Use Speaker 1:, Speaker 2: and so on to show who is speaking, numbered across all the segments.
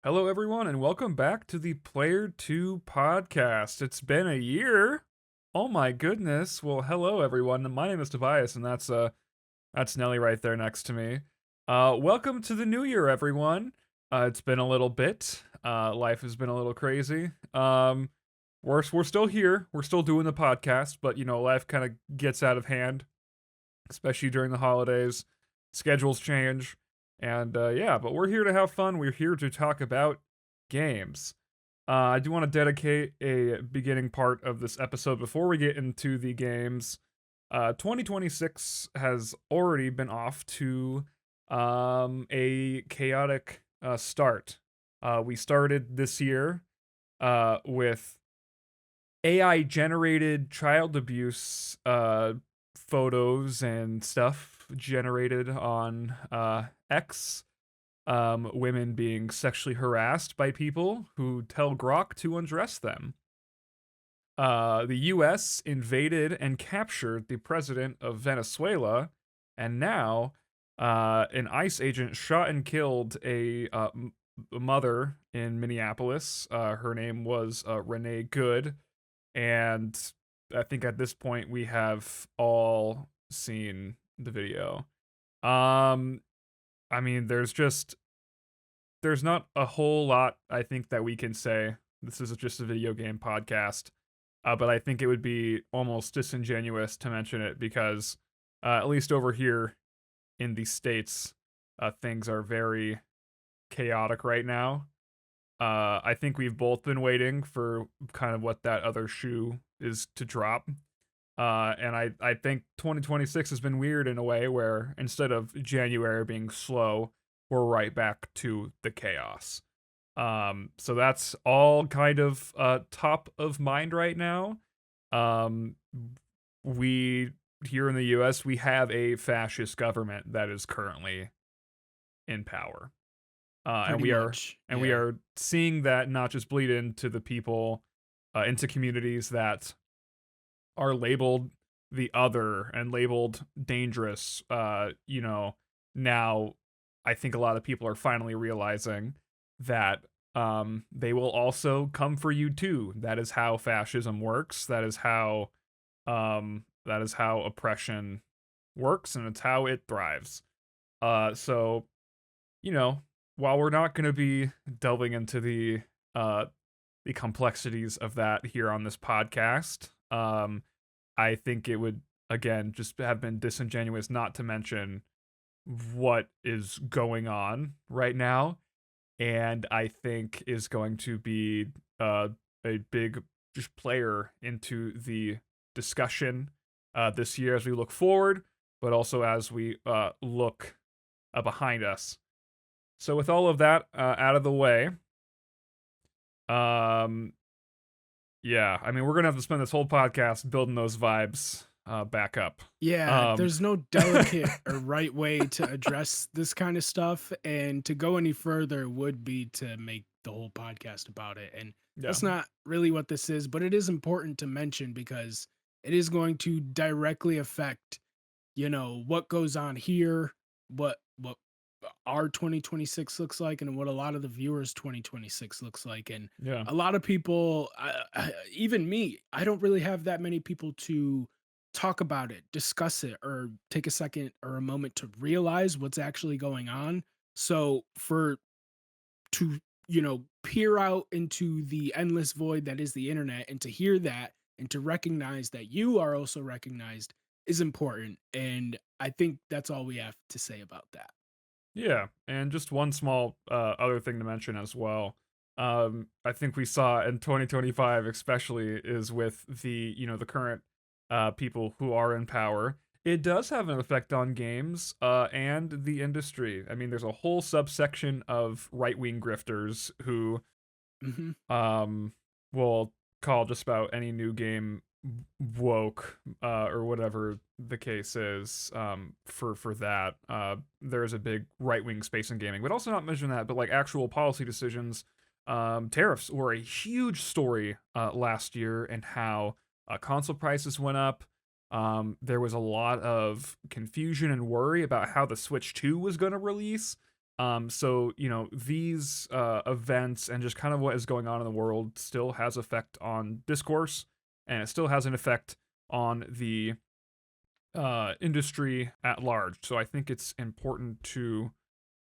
Speaker 1: Hello, everyone, and welcome back to the Player 2 podcast. It's been a year. Oh my goodness. Well, hello, everyone. My name is Tobias, and that's Nelly right there next to me. Welcome to the new year, everyone. It's been a little bit. Life has been a little crazy. We're still here. We're still doing the podcast, but life kind of gets out of hand, especially during the holidays. Schedules change. And yeah, but we're here to have fun. We're here to talk about games. I do want to dedicate a beginning part of this episode before we get into the games. 2026 has already been off to a chaotic start. We started this year with AI generated child abuse photos and stuff generated on X. Women being sexually harassed by people who tell Grok to undress them. The US invaded and captured the president of Venezuela, and now an ICE agent shot and killed a mother in Minneapolis. Her name was Renee Good, and I think at this point we have all seen the video. Um, I mean, there's not a whole lot I think that we can say. This is just a video game podcast, but I think it would be almost disingenuous to mention it because, at least over here in the States, things are very chaotic right now. I think we've both been waiting for kind of what that other shoe is to drop. And I think 2026 has been weird in a way where instead of January being slow, we're right back to the chaos. So that's all kind of top of mind right now. Um, we here in the US, we have a fascist government that is currently in power. And
Speaker 2: Pretty
Speaker 1: we are
Speaker 2: much,
Speaker 1: and we
Speaker 2: yeah.
Speaker 1: are seeing that not just bleed into the people, into communities that are labeled the other and labeled dangerous. Now I think a lot of people are finally realizing that they will also come for you too. That is how fascism works. That is how oppression works, and it's how it thrives. So you know, while we're not going to be delving into the complexities of that here on this podcast, I think it would again just have been disingenuous not to mention what is going on right now, and I think is going to be a big just player into the discussion this year as we look forward, but also as we look behind us. So with all of that out of the way, um, yeah, I mean we're gonna have to spend this whole podcast building those vibes back up.
Speaker 2: Yeah,
Speaker 1: Um,
Speaker 2: there's no delicate or right way to address this kind of stuff, and to go any further would be to make the whole podcast about it, and
Speaker 1: yeah,
Speaker 2: that's not really what this is, but it is important to mention because it is going to directly affect, what goes on here, what our 2026 looks like, and what a lot of the viewers' 2026 looks like, and
Speaker 1: yeah,
Speaker 2: a lot of people, even me, I don't really have that many people to talk about it, discuss it, or take a second or a moment to realize what's actually going on. So for to peer out into the endless void that is the internet, and to hear that and to recognize that you are also recognized is important. And I think that's all we have to say about that.
Speaker 1: yeah. And just one small other thing to mention as well. I think we saw in 2025, especially, is with the current people who are in power. It does have an effect on games and the industry. I mean, there's a whole subsection of right wing grifters who
Speaker 2: Hmm.
Speaker 1: um will call just about any new game woke or whatever the case is. For that there's a big right-wing space in gaming, but also not mention that, but like actual policy decisions. Tariffs were a huge story last year, and how console prices went up. There was a lot of confusion and worry about how the Switch 2 was going to release. So these events and just kind of what is going on in the world still has effect on discourse, and it still has an effect on the industry at large. So I think it's important to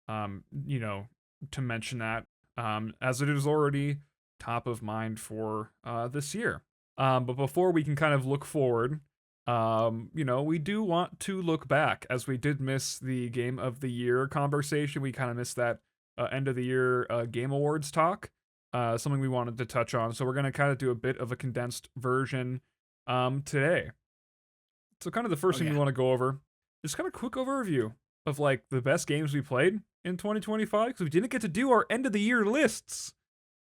Speaker 1: um, you know, to mention that as it is already top of mind for this year. But before we can kind of look forward, we do want to look back as we did miss the Game of the Year conversation. We kind of missed that end of the year Game Awards talk. Something we wanted to touch on. So we're going to kind of do a bit of a condensed version today. So kind of the first
Speaker 2: Oh
Speaker 1: thing we
Speaker 2: yeah.
Speaker 1: want to go over is kind of a quick overview of like the best games we played in 2025 because we didn't get to do our end of the year lists.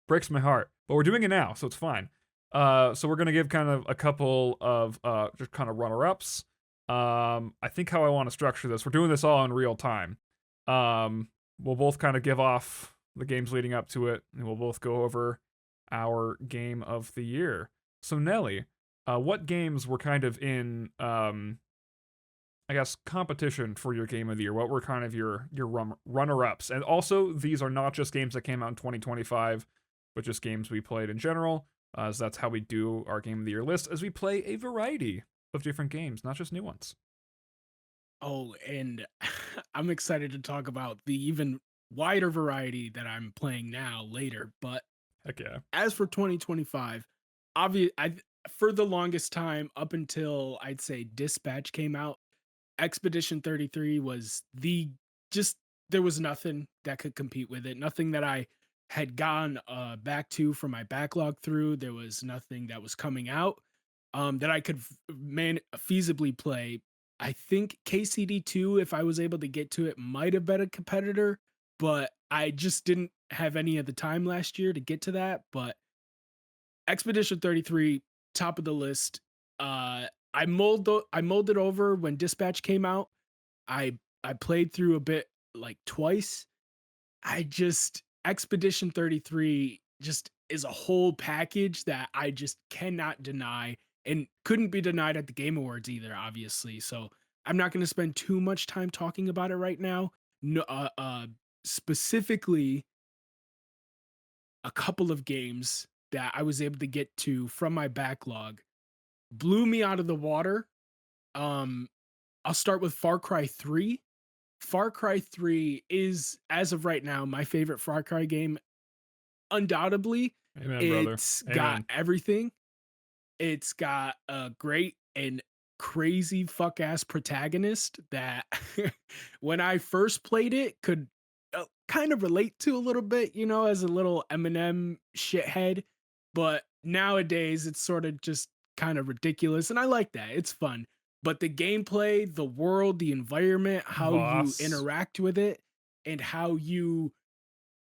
Speaker 1: Breaks my heart, but we're doing it now, so it's fine. So we're gonna give kind of a couple of just kind of runner ups. I think how I want to structure this, we're doing this all in real time. We'll both kind of give off the games leading up to it, and we'll both go over our game of the year. So Nelly, what games were kind of in I guess competition for your game of the year? What were kind of your runner ups? And also, these are not just games that came out in 2025, but just games we played in general. As that's how we do our game of the year list, as we play a variety of different games, not just new ones.
Speaker 2: Oh, and I'm excited to talk about the even wider variety that I'm playing now later. But
Speaker 1: Heck yeah.
Speaker 2: as for 2025, I for the longest time up until I'd say Dispatch came out, Expedition 33 was the just there was nothing that could compete with it. Nothing that I had gone back to from my backlog through. There was nothing that was coming out that I could feasibly play. I think KCD2, if I was able to get to it, might have been a competitor, but I just didn't have any of the time last year to get to that. But Expedition 33, top of the list. I molded over when Dispatch came out. I played through a bit like twice. I just Expedition 33 just is a whole package that I just cannot deny and couldn't be denied at the Game Awards either, obviously. So I'm not going to spend too much time talking about it right now. No, specifically, a couple of games that I was able to get to from my backlog blew me out of the water. Um, I'll start with Far Cry 3. Far Cry 3 is, as of right now, my favorite Far Cry game. Undoubtedly,
Speaker 1: Amen, brother.
Speaker 2: it's got
Speaker 1: Amen.
Speaker 2: everything. It's got a great and crazy fuck ass protagonist that when I first played it could kind of relate to a little bit, as a little Eminem shithead. But nowadays it's sort of just kind of ridiculous. And I like that. It's fun. But the gameplay, the world, the environment, how you
Speaker 1: Voss.
Speaker 2: interact with it, and how you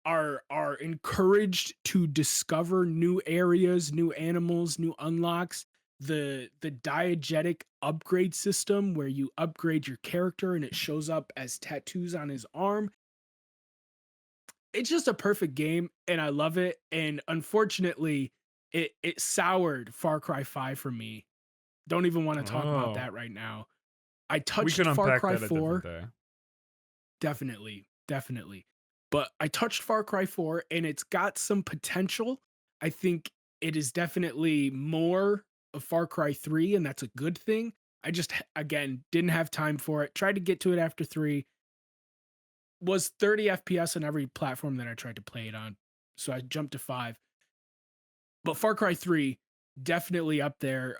Speaker 2: are encouraged to discover new areas, new animals, new unlocks. The diegetic upgrade system where you upgrade your character and it shows up as tattoos on his arm. It's just a perfect game and I love it. And unfortunately, it soured Far Cry 5 for me. Don't even want to talk about
Speaker 1: Oh,
Speaker 2: that right now. I
Speaker 1: we can
Speaker 2: touched Far
Speaker 1: unpack
Speaker 2: Cry
Speaker 1: that a different
Speaker 2: 4.
Speaker 1: day.
Speaker 2: Definitely, definitely. But I touched Far Cry 4 and it's got some potential. I think it is definitely more of Far Cry 3 and that's a good thing. I just again didn't have time for it. Tried to get to it after 3. Was 30 FPS on every platform that I tried to play it on. So I jumped to 5. But Far Cry 3 definitely up there.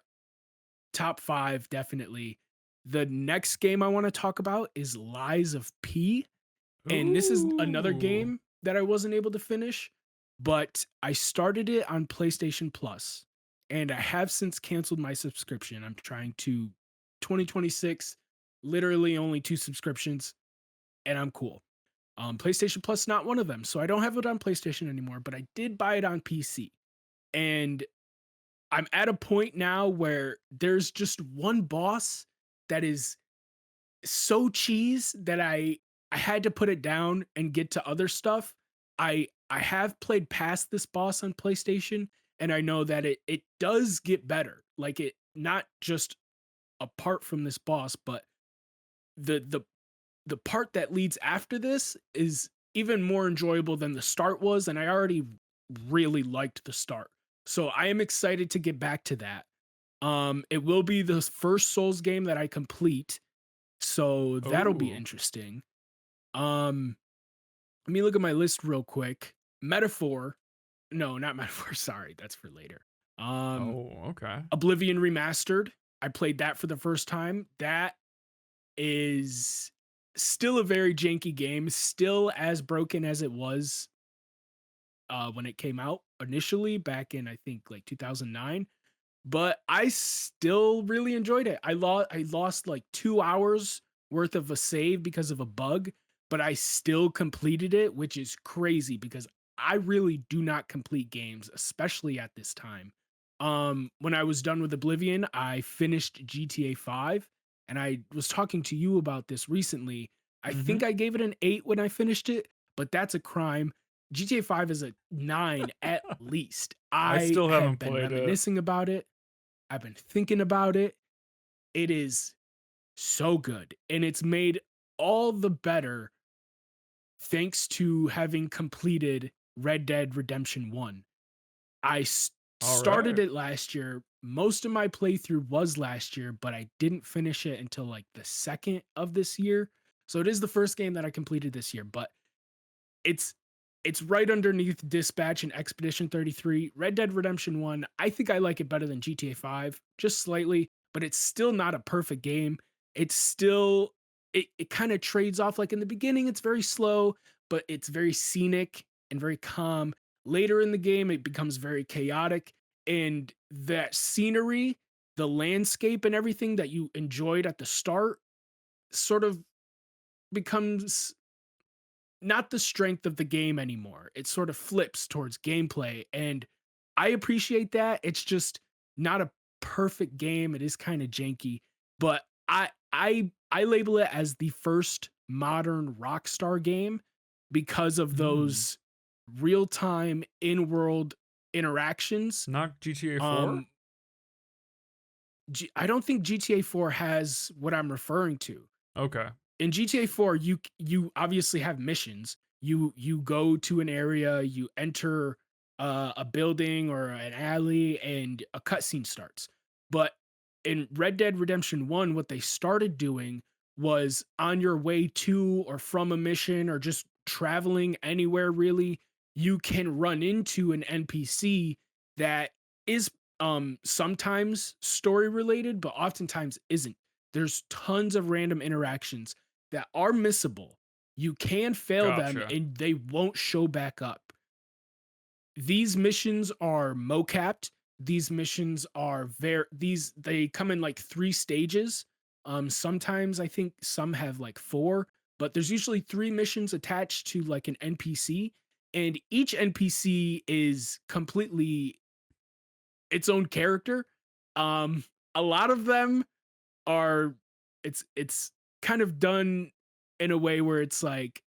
Speaker 2: Top 5 definitely. The next game I want to talk about is Lies of P. And this is another
Speaker 1: Ooh.
Speaker 2: game that I wasn't able to finish, but I started it on PlayStation Plus, and I have since canceled my subscription. I'm trying to 2026, literally only 2 subscriptions, and I'm cool. PlayStation Plus not one of them, so I don't have it on PlayStation anymore, but I did buy it on PC. And I'm at a point now where there's just one boss that is so cheese that I had to put it down and get to other stuff. I have played past this boss on PlayStation and I know that it does get better. Like it not just apart from this boss, but the the part that leads after this is even more enjoyable than the start was, and I already really liked the start. So I am excited to get back to that. It will be the first Souls game that I complete, so that'll be
Speaker 1: Oh.
Speaker 2: interesting. Um, Let me look at my list real quick. Metaphor, no, not Metaphor. Sorry, that's for later. Um,
Speaker 1: Oh, okay.
Speaker 2: Oblivion Remastered. I played that for the first time. That is still a very janky game, still as broken as it was when it came out initially back in I think like 2009. But I still really enjoyed it. I lost like 2 hours worth of a save because of a bug, but I still completed it, which is crazy because I really do not complete games, especially at this time. When I was done with Oblivion, I finished GTA 5, and I was talking to you about this recently. I think
Speaker 1: Mhm.
Speaker 2: I gave it an 8 when I finished it, but that's a crime. GTA 5 is a 9 at least.
Speaker 1: I
Speaker 2: I
Speaker 1: still
Speaker 2: have
Speaker 1: haven't
Speaker 2: been
Speaker 1: played it.
Speaker 2: reminiscing about it. I've been thinking about it. It is so good. And it's made all the better thanks to having completed Red Dead Redemption 1. Started
Speaker 1: Alright.
Speaker 2: it last year. Most of my playthrough was last year, but I didn't finish it until like the second of this year. So it is the first game that I completed this year, but it's it's right underneath Dispatch and Expedition 33. Red Dead Redemption 1, I think I like it better than GTA 5, just slightly, but it's still not a perfect game. It's still it kind of trades off like in the beginning it's very slow, but it's very scenic and very calm. Later in the game it becomes very chaotic and that scenery, the landscape and everything that you enjoyed at the start sort of becomes not the strength of the game anymore. It sort of flips towards gameplay, and I appreciate that. It's just not a perfect game. It is kind of janky, but I label it as the first modern Rockstar game because of
Speaker 1: Mm.
Speaker 2: those real-time in-world interactions.
Speaker 1: Not GTA 4?
Speaker 2: Um I don't think GTA 4 has what I'm referring to.
Speaker 1: Okay.
Speaker 2: In GTA 4, you obviously have missions. You go to an area, you enter a building or an alley, and a cutscene starts. But in Red Dead Redemption 1, what they started doing was on your way to or from a mission or just traveling anywhere really, you can run into an NPC that is sometimes story related, but oftentimes isn't. There's tons of random interactions that are missable. You can fail them
Speaker 1: Gotcha.
Speaker 2: and they won't show back up. These missions are mocapped. These missions are very these they come in like 3 stages. Sometimes I think some have like 4, but there's usually 3 missions attached to like an NPC and each NPC is completely its own character. A lot of them are it's kind of done in a way where it's like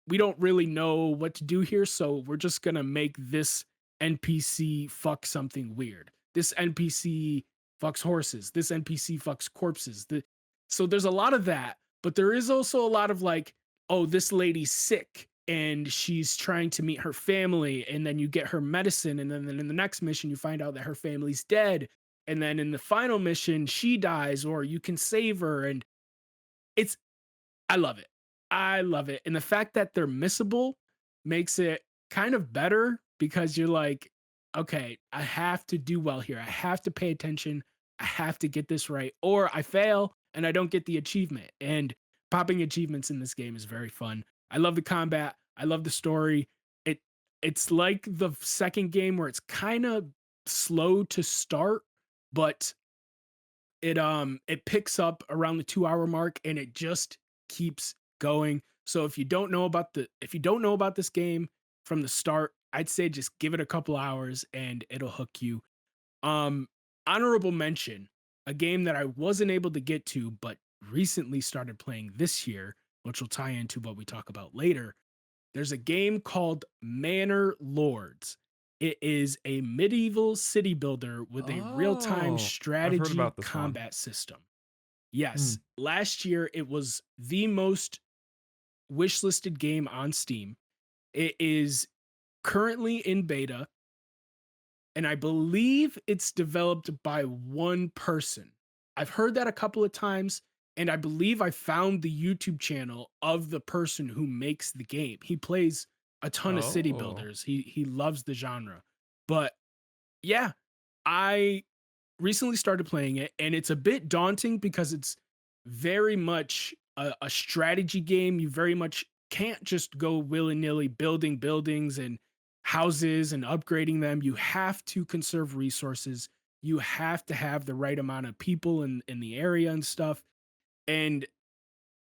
Speaker 2: we don't really know what to do here, so we're just gonna make this NPC fuck something weird. This NPC fucks horses. This NPC fucks corpses. So there's a lot of that, but there is also a lot of like, oh, this lady's sick and she's trying to meet her family, and then you get her medicine, and then in the next mission you find out that her family's dead, and then in the final mission she dies, or you can save her, and it's I love it. I love it. And the fact that they're missable makes it kind of better because you're like, okay, I have to do well here. I have to pay attention. I have to get this right, or I fail and I don't get the achievement. And popping achievements in this game is very fun. I love the combat. I love the story. It it's like the second game where it's kind of slow to start, but it picks up around the 2-hour mark and it just keeps going. So if you don't know about this game from the start, I'd say just give it a couple hours and it'll hook you. Um Honorable mention, a game that I wasn't able to get to but recently started playing this year, which will tie into what we talk about later. There's a game called Manor Lords. It is a medieval city builder with a real-time
Speaker 1: Oh, I've heard
Speaker 2: strategy
Speaker 1: about this one.
Speaker 2: combat system. Yes,
Speaker 1: Hmm.
Speaker 2: last year it was the most wishlisted game on Steam. It is currently in beta, and I believe it's developed by one person. I've heard that a couple of times, and I believe I found the YouTube channel of the person who makes the game. He plays a ton of city
Speaker 1: Oh,
Speaker 2: builders. He loves the genre. But yeah, I recently started playing it, and it's a bit daunting because it's very much a strategy game. You very much can't just go willy-nilly building buildings and houses and upgrading them. You have to conserve resources. You have to have the right amount of people in the area and stuff. And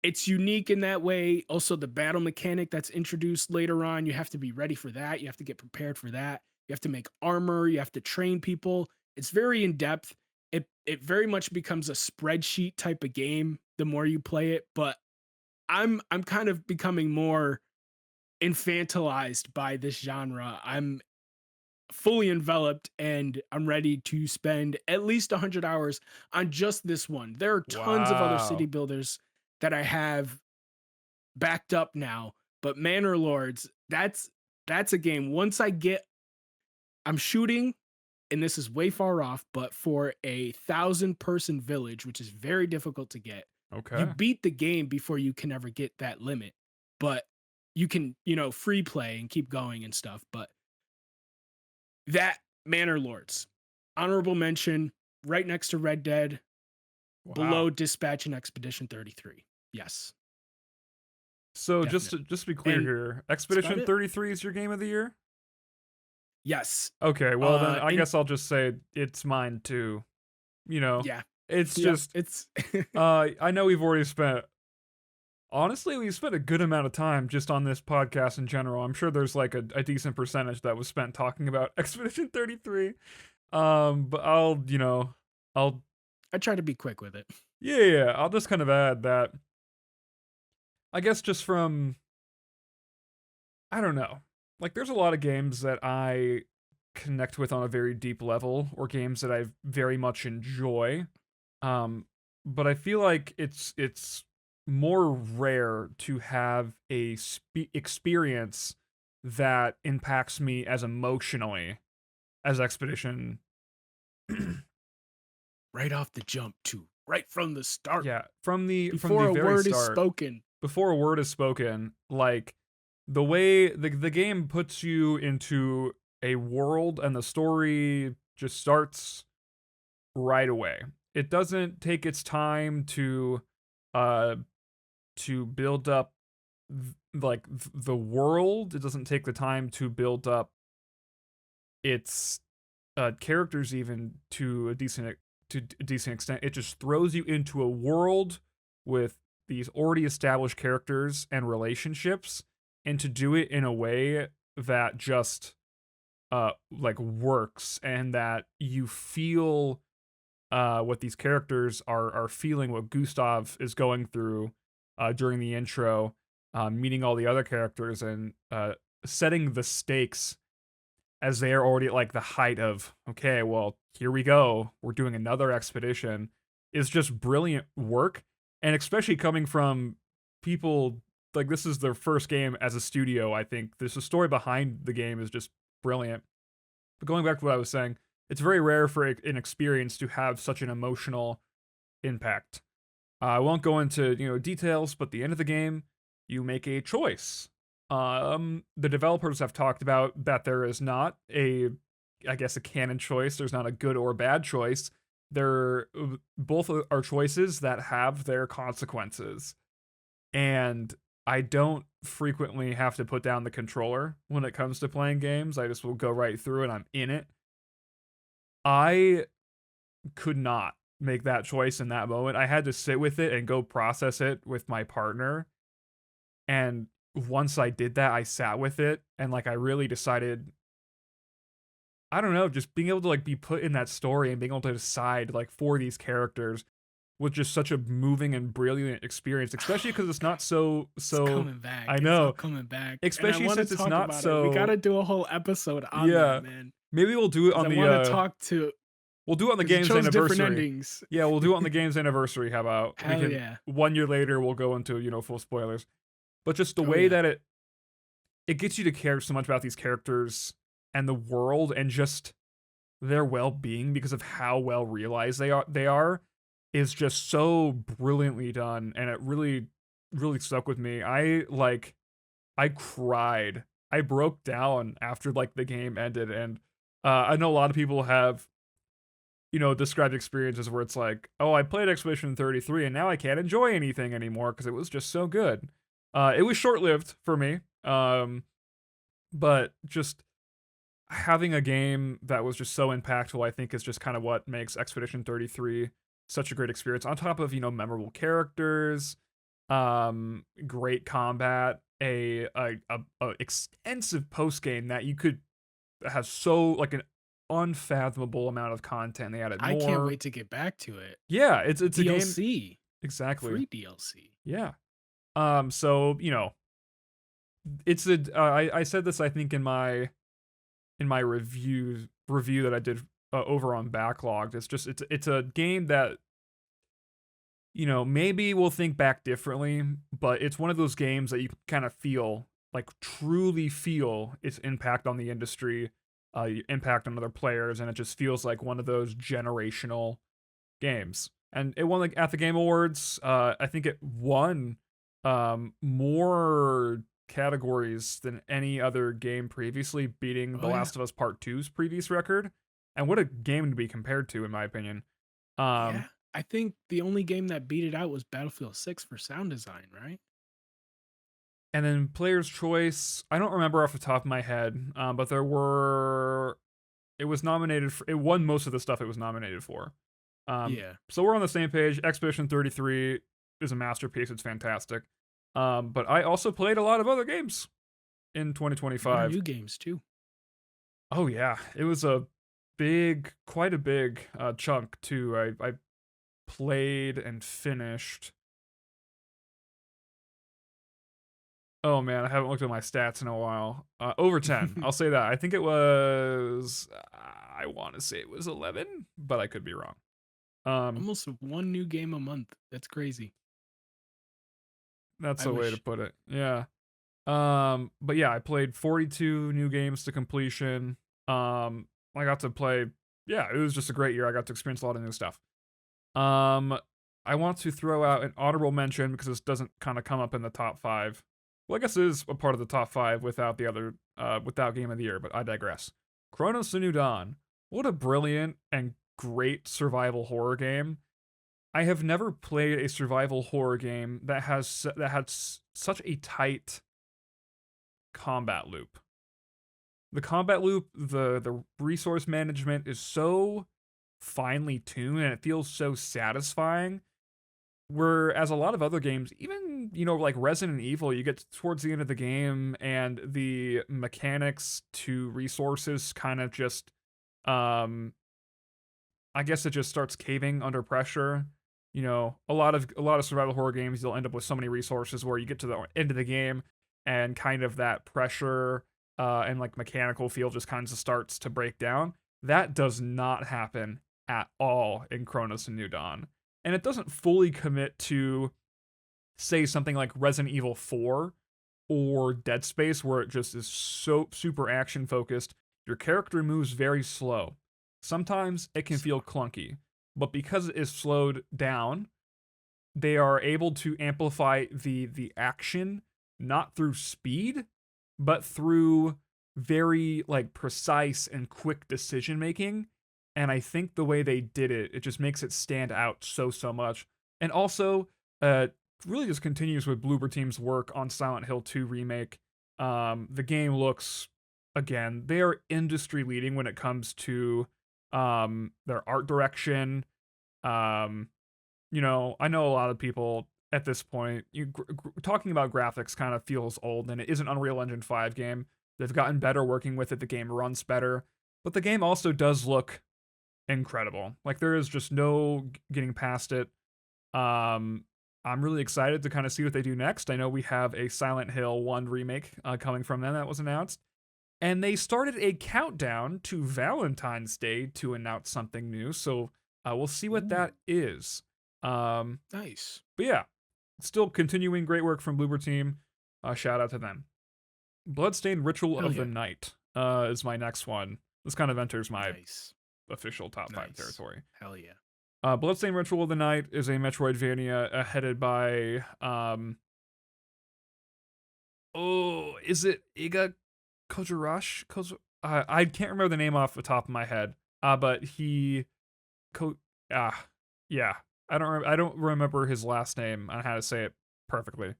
Speaker 2: it's unique in that way. Also, the battle mechanic that's introduced later on, you have to be ready for that. You have to get prepared for that. You have to make armor. You have to train people. It's very in depth. It very much becomes a spreadsheet type of game the more you play it. But I'm kind of becoming more infantilized by this genre. I'm fully enveloped and I'm ready to spend at least 100 hours on just this one. There are tons of other city
Speaker 1: wow.
Speaker 2: builders that I have backed up now, but Manor Lords, that's a game. Once I get I'm shooting, and this is way far off, but for a 1,000-person village, which is very difficult to get, you
Speaker 1: Okay.
Speaker 2: beat the game before you can ever get that limit. But you can, free play and keep going and stuff. But that Manor Lords, honorable mention, right next to Red Dead,
Speaker 1: Wow.
Speaker 2: below Dispatch and Expedition 33. Yes,
Speaker 1: So
Speaker 2: definitely.
Speaker 1: just to be clear
Speaker 2: And
Speaker 1: here,
Speaker 2: that's about
Speaker 1: Expedition
Speaker 2: it.
Speaker 1: 33 is your game of the year?
Speaker 2: Yes.
Speaker 1: Okay, well then I
Speaker 2: In
Speaker 1: guess I'll just say it's mine too. You know,
Speaker 2: Yeah.
Speaker 1: it's
Speaker 2: Yep.
Speaker 1: just
Speaker 2: It's
Speaker 1: I know we've already spent honestly, we spent a good amount of time just on this podcast in general. I'm sure there's like a decent percentage that was spent talking about Expedition 33. But I'll
Speaker 2: I try to be quick with it.
Speaker 1: yeah, I'll just kind of add that I guess just from I don't know. Like there's a lot of games that I connect with on a very deep level or games that I very much enjoy. Um but I feel like it's more rare to have a experience that impacts me as emotionally as Expedition.
Speaker 2: Right off the jump too. Right from the start.
Speaker 1: Yeah, from the
Speaker 2: Before a
Speaker 1: very
Speaker 2: word is
Speaker 1: start,
Speaker 2: spoken.
Speaker 1: before a word is spoken, like the way the game puts you into a world and the story just starts right away. It doesn't take its time uh to build up the world. It doesn't take the time to build up its characters even to a decent extent. It just throws you into a world with these already established characters and relationships, and to do it in a way that just like works and that you feel what these characters are feeling, what Gustav is going through during the intro, meeting all the other characters and setting the stakes as they are already at like the height of okay, well, here we go. We're doing another expedition is just brilliant work. And especially coming from people like this is their first game as a studio, I think. There's a story behind the game is just brilliant. But going back to what I was saying, it's very rare for an experience to have such an emotional impact. I won't go into details, but at the end of the game, you make a choice. The developers have talked about that there is not I guess, a canon choice. There's not a good or bad choice. There, both are choices that have their consequences, and I don't frequently have to put down the controller when it comes to playing games. I just will go right through and I'm in it. I could not make that choice in that moment. I had to sit with it and go process it with my partner. And once I did that, I sat with it and like I really decided I don't know, just being able to like be put in that story and being able to decide like for these characters was just such a moving and brilliant experience, especially because it's not
Speaker 2: It's
Speaker 1: so
Speaker 2: coming back.
Speaker 1: I
Speaker 2: It's all
Speaker 1: know,
Speaker 2: coming back. And I
Speaker 1: especially
Speaker 2: want to
Speaker 1: since it's
Speaker 2: talk
Speaker 1: not
Speaker 2: about it. We got
Speaker 1: so
Speaker 2: to do a whole episode on that,
Speaker 1: yeah.
Speaker 2: man.
Speaker 1: Maybe we'll do it
Speaker 2: Because
Speaker 1: on
Speaker 2: I
Speaker 1: the
Speaker 2: want to talk to,
Speaker 1: we'll do it on the
Speaker 2: because it
Speaker 1: game's
Speaker 2: chose different
Speaker 1: anniversary.
Speaker 2: endings.
Speaker 1: Yeah, we'll do it on the game's anniversary. How about we
Speaker 2: Hell
Speaker 1: can
Speaker 2: yeah.
Speaker 1: 1 year later we'll go into, full spoilers. but just the
Speaker 2: Oh,
Speaker 1: way
Speaker 2: yeah.
Speaker 1: that it gets you to care so much about these characters and the world and just their well-being because of how well realized they are is just so brilliantly done, and it really stuck with me. I cried. I broke down after like the game ended, and I know a lot of people have described experiences where it's like, oh, I played Expedition 33 and now I can't enjoy anything anymore because it was just so good. It was short lived for me, but just having a game that was just so impactful, I think, is just kind of what makes Expedition 33 such a great experience. On top of memorable characters, great combat, a extensive post game that you could have so like an unfathomable amount of content. They added
Speaker 2: I can't
Speaker 1: more.
Speaker 2: wait to get back to it.
Speaker 1: Yeah, it's a game
Speaker 2: DLC.
Speaker 1: exactly.
Speaker 2: Free DLC.
Speaker 1: Yeah. So it's I said this I think in my review that I did over on Backlogged. It's a game that maybe we'll think back differently, but it's one of those games that you kind of feel like truly feel its impact on the industry, impact on other players, and it just feels like one of those generational games. And it won like at the Game Awards. I think it won more categories than any other game previously, beating The
Speaker 2: Oh, yeah.
Speaker 1: Last of Us Part Two's previous record. And what a game to be compared to, in my opinion. Um,
Speaker 2: Yeah. I think the only game that beat it out was Battlefield 6 for sound design, right?
Speaker 1: and then Player's Choice. I don't remember off the top of my head, but there were. It was nominated for. It won most of the stuff it was nominated for.
Speaker 2: Yeah.
Speaker 1: So we're on the same page. Expedition 33 is a masterpiece. It's fantastic. But I also played a lot of other games in
Speaker 2: A lot of
Speaker 1: 2025.
Speaker 2: new games too.
Speaker 1: Oh yeah, it was quite a big chunk too. I played and finished. Oh man, I haven't looked at my stats in a while. Over 10. I'll say that. I think it was. I want to say it was 11, but I could be wrong. Um,
Speaker 2: Almost one new game a month. That's crazy.
Speaker 1: that's
Speaker 2: I
Speaker 1: a way to
Speaker 2: wish.
Speaker 1: put it. Yeah. But yeah, I played 42 new games to completion. I got to play. Yeah, it was just a great year. I got to experience a lot of new stuff. Um, I want to throw out an honorable mention because this doesn't kind of come up in the top five. Well, I guess it is a part of the top five without the other, without Game of the Year, but I digress. Chronos: The New Dawn. What a brilliant and great survival horror game. I have never played a survival horror game that had such a tight combat loop. The combat loop, the resource management is so finely tuned and it feels so satisfying. Whereas a lot of other games, even like Resident Evil, you get towards the end of the game and the mechanics to resources kind of just, um, I guess it just starts caving under pressure. A lot of survival horror games, you'll end up with so many resources where you get to the end of the game and kind of that pressure and like mechanical feel just kind of starts to break down. That does not happen at all in Chronos and New Dawn. And it doesn't fully commit to, say, something like Resident Evil 4 or Dead Space, where it just is so super action focused. Your character moves very slow. Sometimes it can feel clunky, but because it is slowed down, they are able to amplify the action not through speed, but through very like precise and quick decision making. And I think the way they did it, it just makes it stand out so much. And also, really just continues with Bloober Team's work on Silent Hill 2 remake. The game looks, again, they are industry leading when it comes to their art direction. Um, I know a lot of people at this point, talking about graphics kind of feels old, and it is an Unreal Engine 5 game. They've gotten better working with it. The game runs better, but the game also does look incredible. Like there is just no getting past it. Um, I'm really excited to kind of see what they do next. I know we have a Silent Hill 1 remake coming from them that was announced. And they started a countdown to Valentine's Day to announce something new. So we'll see what
Speaker 2: Ooh,
Speaker 1: that is. Um,
Speaker 2: nice.
Speaker 1: but yeah, still continuing great work from Bloober Team. Shout out to them. Bloodstained Ritual
Speaker 2: Hell
Speaker 1: of the
Speaker 2: yeah.
Speaker 1: Night is my next one. This kind of enters my
Speaker 2: Nice.
Speaker 1: official top 5
Speaker 2: Nice.
Speaker 1: territory.
Speaker 2: Hell yeah.
Speaker 1: Bloodstained Ritual of the Night is a Metroidvania headed by is it Iga Kojirash? I can't remember the name off the top of my head. But he Ko ah yeah. I don't remember his last name on how to say it perfectly.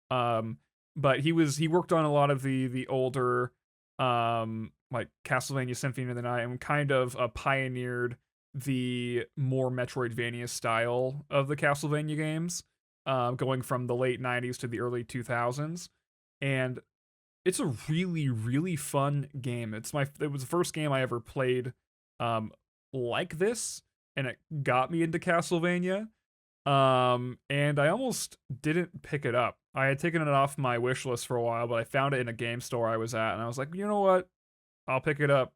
Speaker 1: Um, but he worked on a lot of the older like Castlevania Symphony of the Night and kind of pioneered the more Metroidvania style of the Castlevania games, going from the late 90s to the early 2000s. And it's a really really fun game. It was the first game I ever played um like this, and it got me into Castlevania. And I almost didn't pick it up. I had taken it off my wish list for a while, but I found it in a game store I was at, and I was like, you know what? I'll pick it up.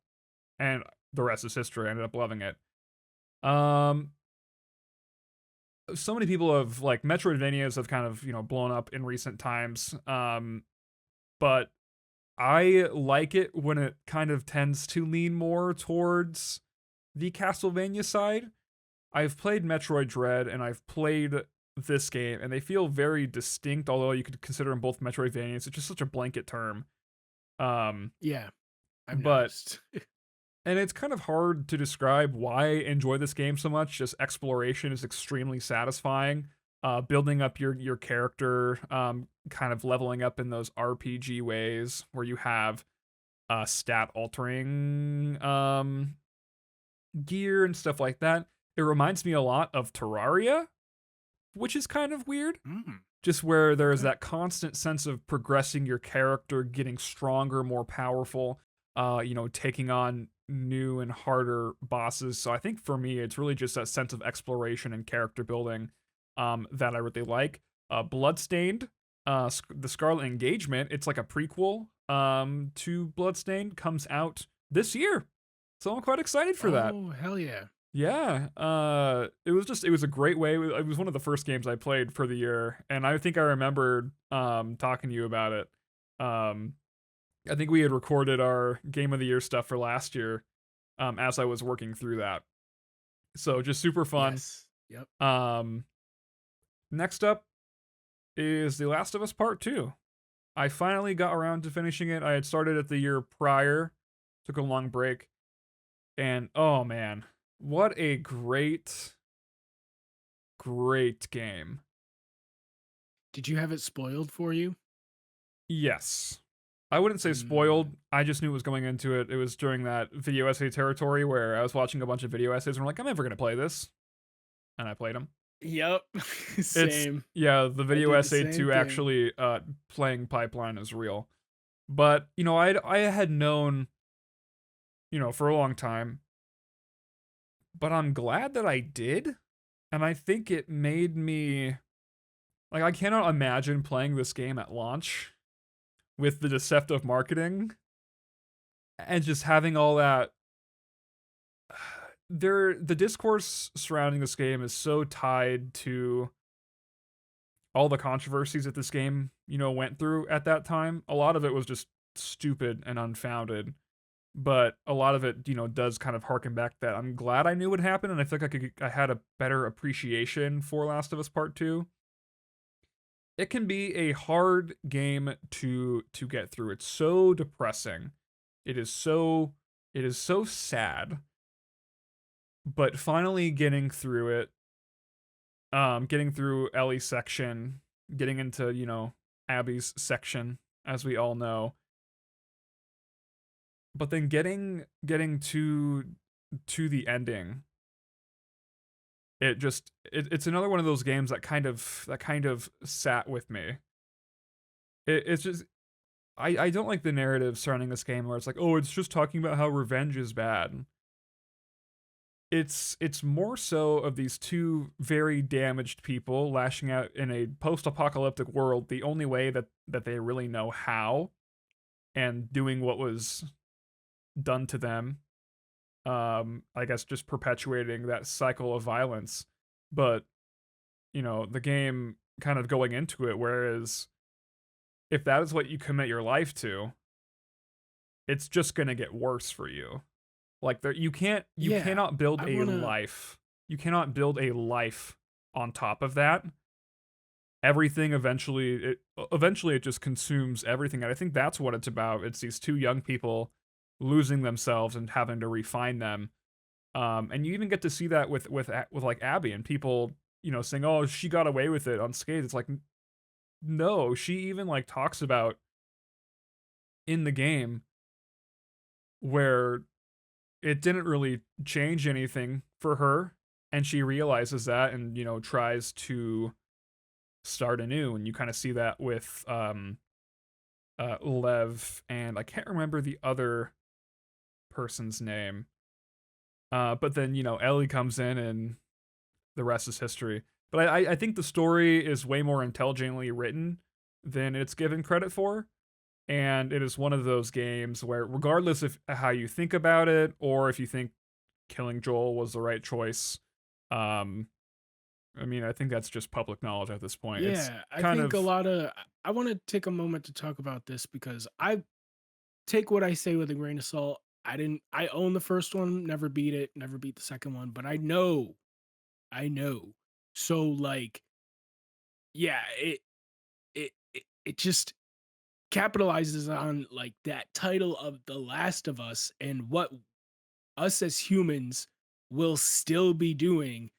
Speaker 1: And the rest is history. I ended up loving it. Um, so many people have like Metroidvanias have kind of blown up in recent times. But I like it when it kind of tends to lean more towards the Castlevania side. I've played Metroid Dread and I've played this game, and they feel very distinct, although you could consider them both Metroidvanias. It's just such a blanket term. Um,
Speaker 2: Yeah, I've
Speaker 1: but
Speaker 2: noticed.
Speaker 1: and it's kind of hard to describe why I enjoy this game so much. Just exploration is extremely satisfying. Building up your character, kind of leveling up in those RPG ways where you have stat altering gear and stuff like that. It reminds me a lot of Terraria, which is kind of weird.
Speaker 2: Mm,
Speaker 1: Just where there's
Speaker 2: okay.
Speaker 1: that constant sense of progressing your character, getting stronger, more powerful, taking on new and harder bosses. So I think for me, it's really just that sense of exploration and character building that I really like. Bloodstained, the Scarlet Engagement, it's like a prequel to Bloodstained, comes out this year. So I'm quite excited for that.
Speaker 2: Oh, hell yeah.
Speaker 1: Yeah, it was a great way. It was one of the first games I played for the year, and I think I remembered talking to you about it. Um, I think we had recorded our game of the year stuff for last year, as I was working through that. So just super fun.
Speaker 2: Yes. Yep.
Speaker 1: Um, Next up is The Last of Us Part 2. I finally got around to finishing it. I had started it the year prior, took a long break, and oh man, what a great game.
Speaker 2: Did you have it spoiled for you?
Speaker 1: Yes. I wouldn't say
Speaker 2: Mm,
Speaker 1: spoiled. I just knew it was going into it. It was during that video essay territory where I was watching a bunch of video essays and I'm like, I'm never going to play this. And I played them.
Speaker 2: yep.
Speaker 1: It's,
Speaker 2: Same.
Speaker 1: yeah, the
Speaker 2: I
Speaker 1: video
Speaker 2: did the
Speaker 1: essay
Speaker 2: same
Speaker 1: to
Speaker 2: thing.
Speaker 1: actually playing Pipeline is real. But, I had known, for a long time, but I'm glad that I did. And I think it made me, like, I cannot imagine playing this game at launch with the deceptive marketing and just having all that the discourse surrounding this game is so tied to all the controversies that this game, went through at that time. A lot of it was just stupid and unfounded, but a lot of it, does kind of harken back to that. I'm glad I knew what happened, and I think I had a better appreciation for Last of Us Part 2. It can be a hard game to get through. It's so depressing. It is so it is so sad, but finally getting through Ellie's section, getting into, Abby's section, as we all know, but then getting to the ending, it's another one of those games that kind of sat with me. It's just I don't like the narrative surrounding this game where it's like, oh, it's just talking about how revenge is bad. It's more so of these two very damaged people lashing out in a post-apocalyptic world the only way that they really know how, and doing what was done to them. I guess just perpetuating that cycle of violence. But the game kind of going into it, whereas if that is what you commit your life to, it's just gonna get worse for you. Like there, you
Speaker 2: Yeah,
Speaker 1: cannot build
Speaker 2: I
Speaker 1: a
Speaker 2: wanna
Speaker 1: life. You cannot build a life on top of that. Everything eventually it just consumes everything. And I think that's what it's about. It's these two young people losing themselves and having to refine them. And you even get to see that with like Abby and people, saying, "Oh, she got away with it unscathed." It's like, no, she even like talks about in the game where it didn't really change anything for her, and she realizes that, and tries to start anew. And you kind of see that with Lev, and I can't remember the other person's name. But then Ellie comes in, and the rest is history. But I think the story is way more intelligently written than it's given credit for. And it is one of those games where, regardless of how you think about it, or if you think killing Joel was the right choice, um, I mean, I think that's just public knowledge at this point. It's
Speaker 2: yeah, I
Speaker 1: kind
Speaker 2: think a
Speaker 1: of
Speaker 2: lot of I wanna take a moment to talk about this because I take what I say with a grain of salt. I own the first one, never beat it, never beat the second one, but I know. So, like, yeah, it just capitalizes on, like, that title of The Last of Us and what us as humans will still be doing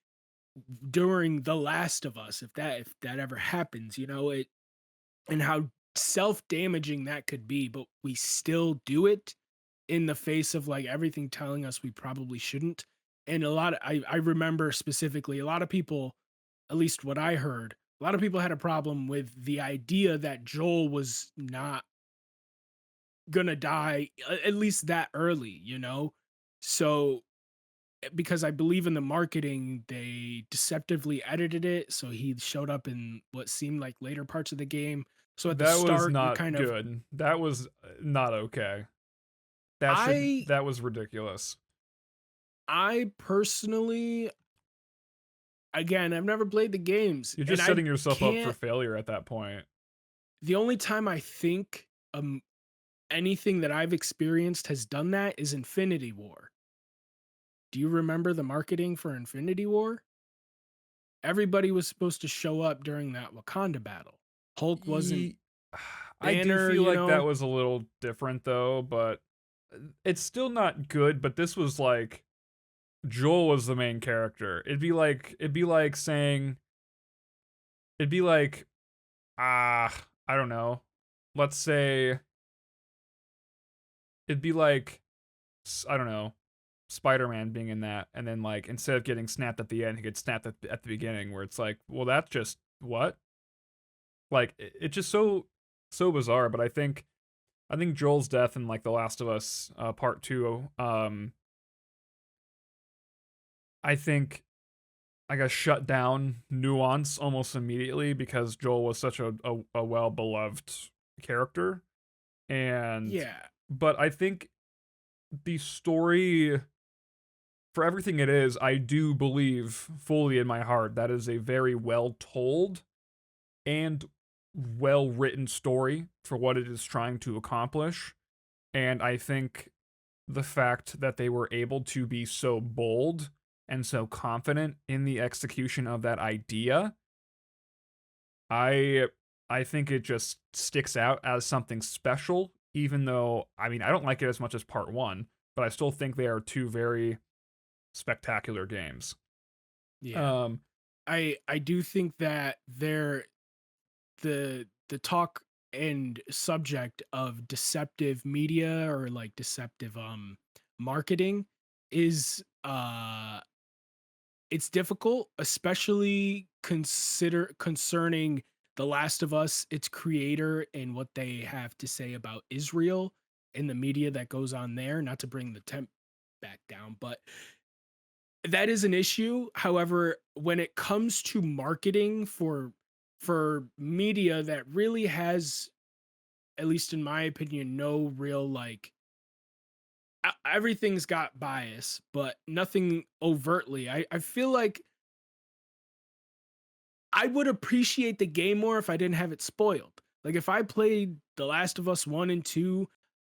Speaker 2: during The Last of Us, if that ever happens, it and how self-damaging that could be, but we still do it in the face of, like, everything telling us we probably shouldn't. And a lot of I remember specifically a lot of people, at least what I heard, a lot of people had a problem with the idea that Joel was not gonna die, at least that early, So, because I believe in the marketing, they deceptively edited it, so he showed up in what seemed like later parts of the game. So at the
Speaker 1: that was
Speaker 2: start, you're
Speaker 1: not
Speaker 2: kind of
Speaker 1: good. That was not okay. That should
Speaker 2: I
Speaker 1: that was ridiculous.
Speaker 2: I personally, again, I've never played the games,
Speaker 1: You're
Speaker 2: and
Speaker 1: just
Speaker 2: I
Speaker 1: setting yourself up for
Speaker 2: can't.
Speaker 1: failure at that point.
Speaker 2: The only time I think anything that I've experienced has done that is Infinity War. Do you remember the marketing for Infinity War? Everybody was supposed to show up during that Wakanda battle. Hulk wasn't.
Speaker 1: Ye I do
Speaker 2: Banner,
Speaker 1: feel like that was a little different though, but it's still not good. But this was like Joel was the main character. It'd be like saying it'd be like I don't know. Let's say it'd be like I don't know, Spider-Man being in that, and then like instead of getting snapped at the end, he gets snapped at the beginning, where it's like, well, that's just what? Like it's just so bizarre. But I think Joel's death in like The Last of Us Part Two, I think I guess shut down nuance almost immediately because Joel was such a well beloved character. And
Speaker 2: yeah,
Speaker 1: but I think the story, for everything it is, I do believe fully in my heart that is a very well told and well written story for what it is trying to accomplish. And I think the fact that they were able to be so bold and so confident in the execution of that idea, I I think it just sticks out as something special, even though I mean I don't like it as much as part one, but I still think they are two very spectacular games.
Speaker 2: yeah.
Speaker 1: Um,
Speaker 2: I do think that the talk and subject of deceptive media or like deceptive marketing is it's difficult, especially concerning The Last of Us, its creator, and what they have to say about Israel and the media that goes on there. Not to bring the temp back down, but that is an issue. However, when it comes to marketing for media that really has, at least in my opinion, no real like everything's got bias, but nothing overtly. I feel like I would appreciate the game more if I didn't have it spoiled. Like if I played The Last of Us 1 and 2,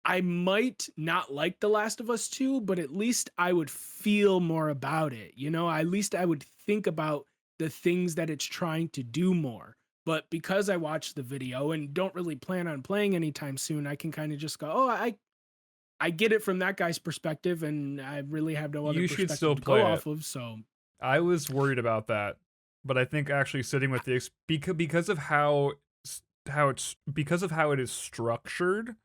Speaker 2: I might not like The Last of Us 2, but at least I would feel more about it. At least I would think about the things that it's trying to do more. But because I watched the video and don't really plan on playing anytime soon, I can kind of just go, "Oh, I get it from that guy's perspective and I really have no other
Speaker 1: You should still
Speaker 2: perspective to go
Speaker 1: play it.
Speaker 2: off of." So,
Speaker 1: I was worried about that, but I think actually sitting with the because of how it is structured,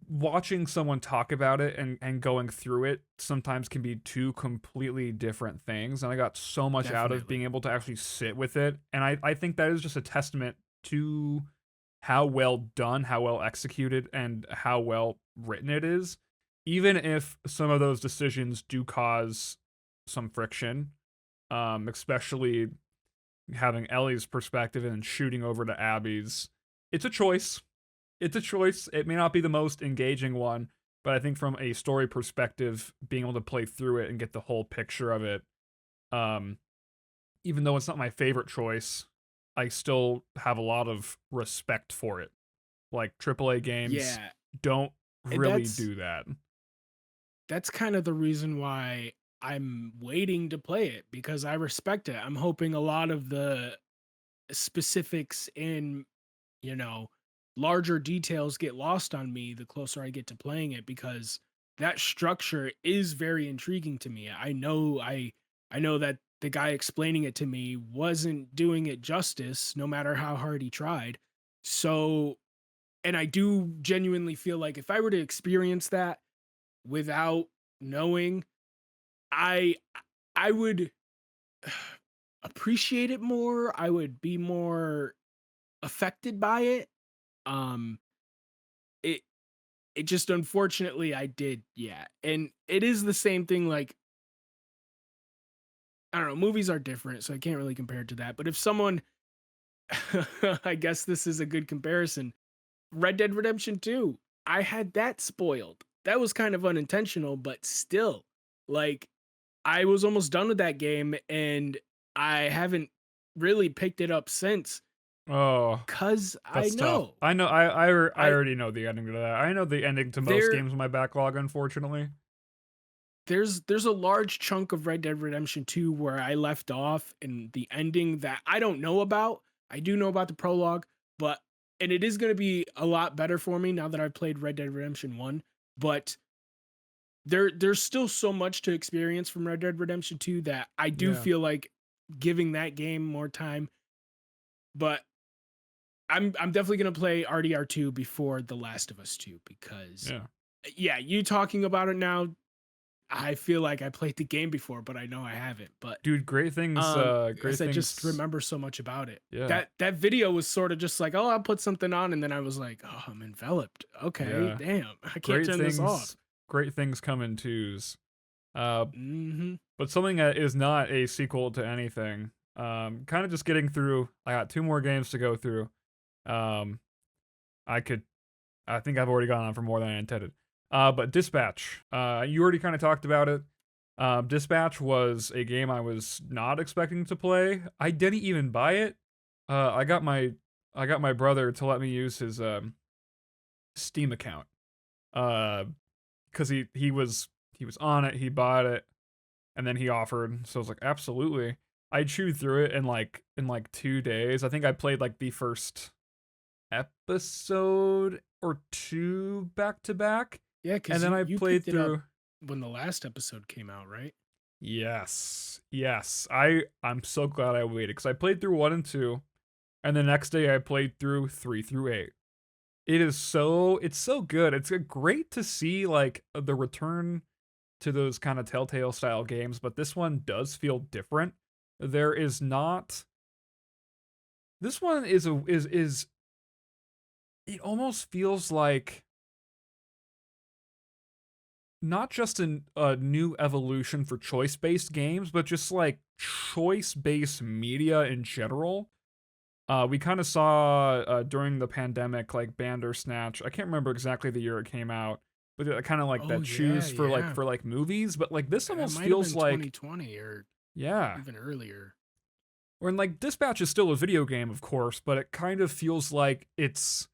Speaker 1: watching someone talk about it and going through it sometimes can be two completely different things. And I got so much out of being
Speaker 2: definitely.
Speaker 1: able to actually sit with it. And I think that is just a testament to how well done, how well executed, and how well written it is. Even if some of those decisions do cause some friction, especially having Ellie's perspective and shooting over to Abby's. It's a choice. It's a choice. It may not be the most engaging one, but I think from a story perspective, being able to play through it and get the whole picture of it, um, even though it's not my favorite choice, I still have a lot of respect for it. Like AAA games
Speaker 2: Yeah.
Speaker 1: don't
Speaker 2: And
Speaker 1: really
Speaker 2: that's
Speaker 1: do that.
Speaker 2: that's kind of the reason why I'm waiting to play it because I respect it. I'm hoping a lot of the specifics in, you know, larger details get lost on me the closer I get to playing it because that structure is very intriguing to me. I know that the guy explaining it to me wasn't doing it justice no matter how hard he tried. So, and I do genuinely feel like if I were to experience that without knowing, I I would appreciate it more. I would be more affected by it. Um it it just unfortunately I did, yeah. And it is the same thing like I don't know, movies are different, so I can't really compare it to that. But if someone I guess this is a good comparison. Red Dead Redemption 2, I had that spoiled. That was kind of unintentional, but still, like I was almost done with that game and I haven't really picked it up since
Speaker 1: Oh,
Speaker 2: cuz I
Speaker 1: that's tough.
Speaker 2: know.
Speaker 1: I know. I
Speaker 2: I
Speaker 1: already know the ending to that. I know the ending to most
Speaker 2: there
Speaker 1: games in my backlog, unfortunately.
Speaker 2: there's a large chunk of Red Dead Redemption 2 where I left off and the ending that I don't know about. I do know about the prologue, but and it is going to be a lot better for me now that I've played Red Dead Redemption 1, but there's still so much to experience from Red Dead Redemption 2 that I do
Speaker 1: Yeah.
Speaker 2: feel like giving that game more time, but I'm definitely going to play RDR2 before The Last of Us 2 because
Speaker 1: Yeah.
Speaker 2: yeah, you talking about it now, I feel like I played the game before, but I know I haven't. But
Speaker 1: Dude, great
Speaker 2: as I just
Speaker 1: things.
Speaker 2: remember so much about it.
Speaker 1: Yeah.
Speaker 2: That video was sort of just like, oh, I'll put something on, and then I was like, oh, I'm enveloped. Okay,
Speaker 1: Yeah.
Speaker 2: damn, I can't
Speaker 1: Great
Speaker 2: turn this off.
Speaker 1: things great things come in twos. Uh
Speaker 2: Hmm.
Speaker 1: but something that is not a sequel to anything. Kind of just getting through. I got two more games to go through. Um I could I think I've already gone on for more than I intended. But Dispatch. You already kind of talked about it. Dispatch was a game I was not expecting to play. I didn't even buy it. Uh, I got my I got my brother to let me use his Steam account. Uh, because he was on it, he bought it, and then he offered. So I was like, absolutely. I chewed through it in like 2 days. I think I played like the first episode or two back to back,
Speaker 2: Yeah,
Speaker 1: and
Speaker 2: because
Speaker 1: then
Speaker 2: you
Speaker 1: I
Speaker 2: you
Speaker 1: played
Speaker 2: picked it up
Speaker 1: through.
Speaker 2: when the last episode came out, right?
Speaker 1: Yes, yes. I'm so glad I waited because I played through 1 and 2, and the next day I played through 3 through 8. It's so good. It's great to see like the return to those kind of Telltale style games, but this one does feel different. There is not. This one is it almost feels like not just a new evolution for choice based games, but just like choice based media in general. We kind of saw during the pandemic, like Bandersnatch. I can't remember exactly the year it came out, but kind of like
Speaker 2: Oh
Speaker 1: that
Speaker 2: yeah,
Speaker 1: choose for like
Speaker 2: yeah.
Speaker 1: for like movies. But like this
Speaker 2: That
Speaker 1: almost
Speaker 2: might have
Speaker 1: feels
Speaker 2: been
Speaker 1: like
Speaker 2: 2020 or
Speaker 1: yeah.
Speaker 2: even earlier.
Speaker 1: Or in like Dispatch is still a video game, of course, but it kind of feels like it's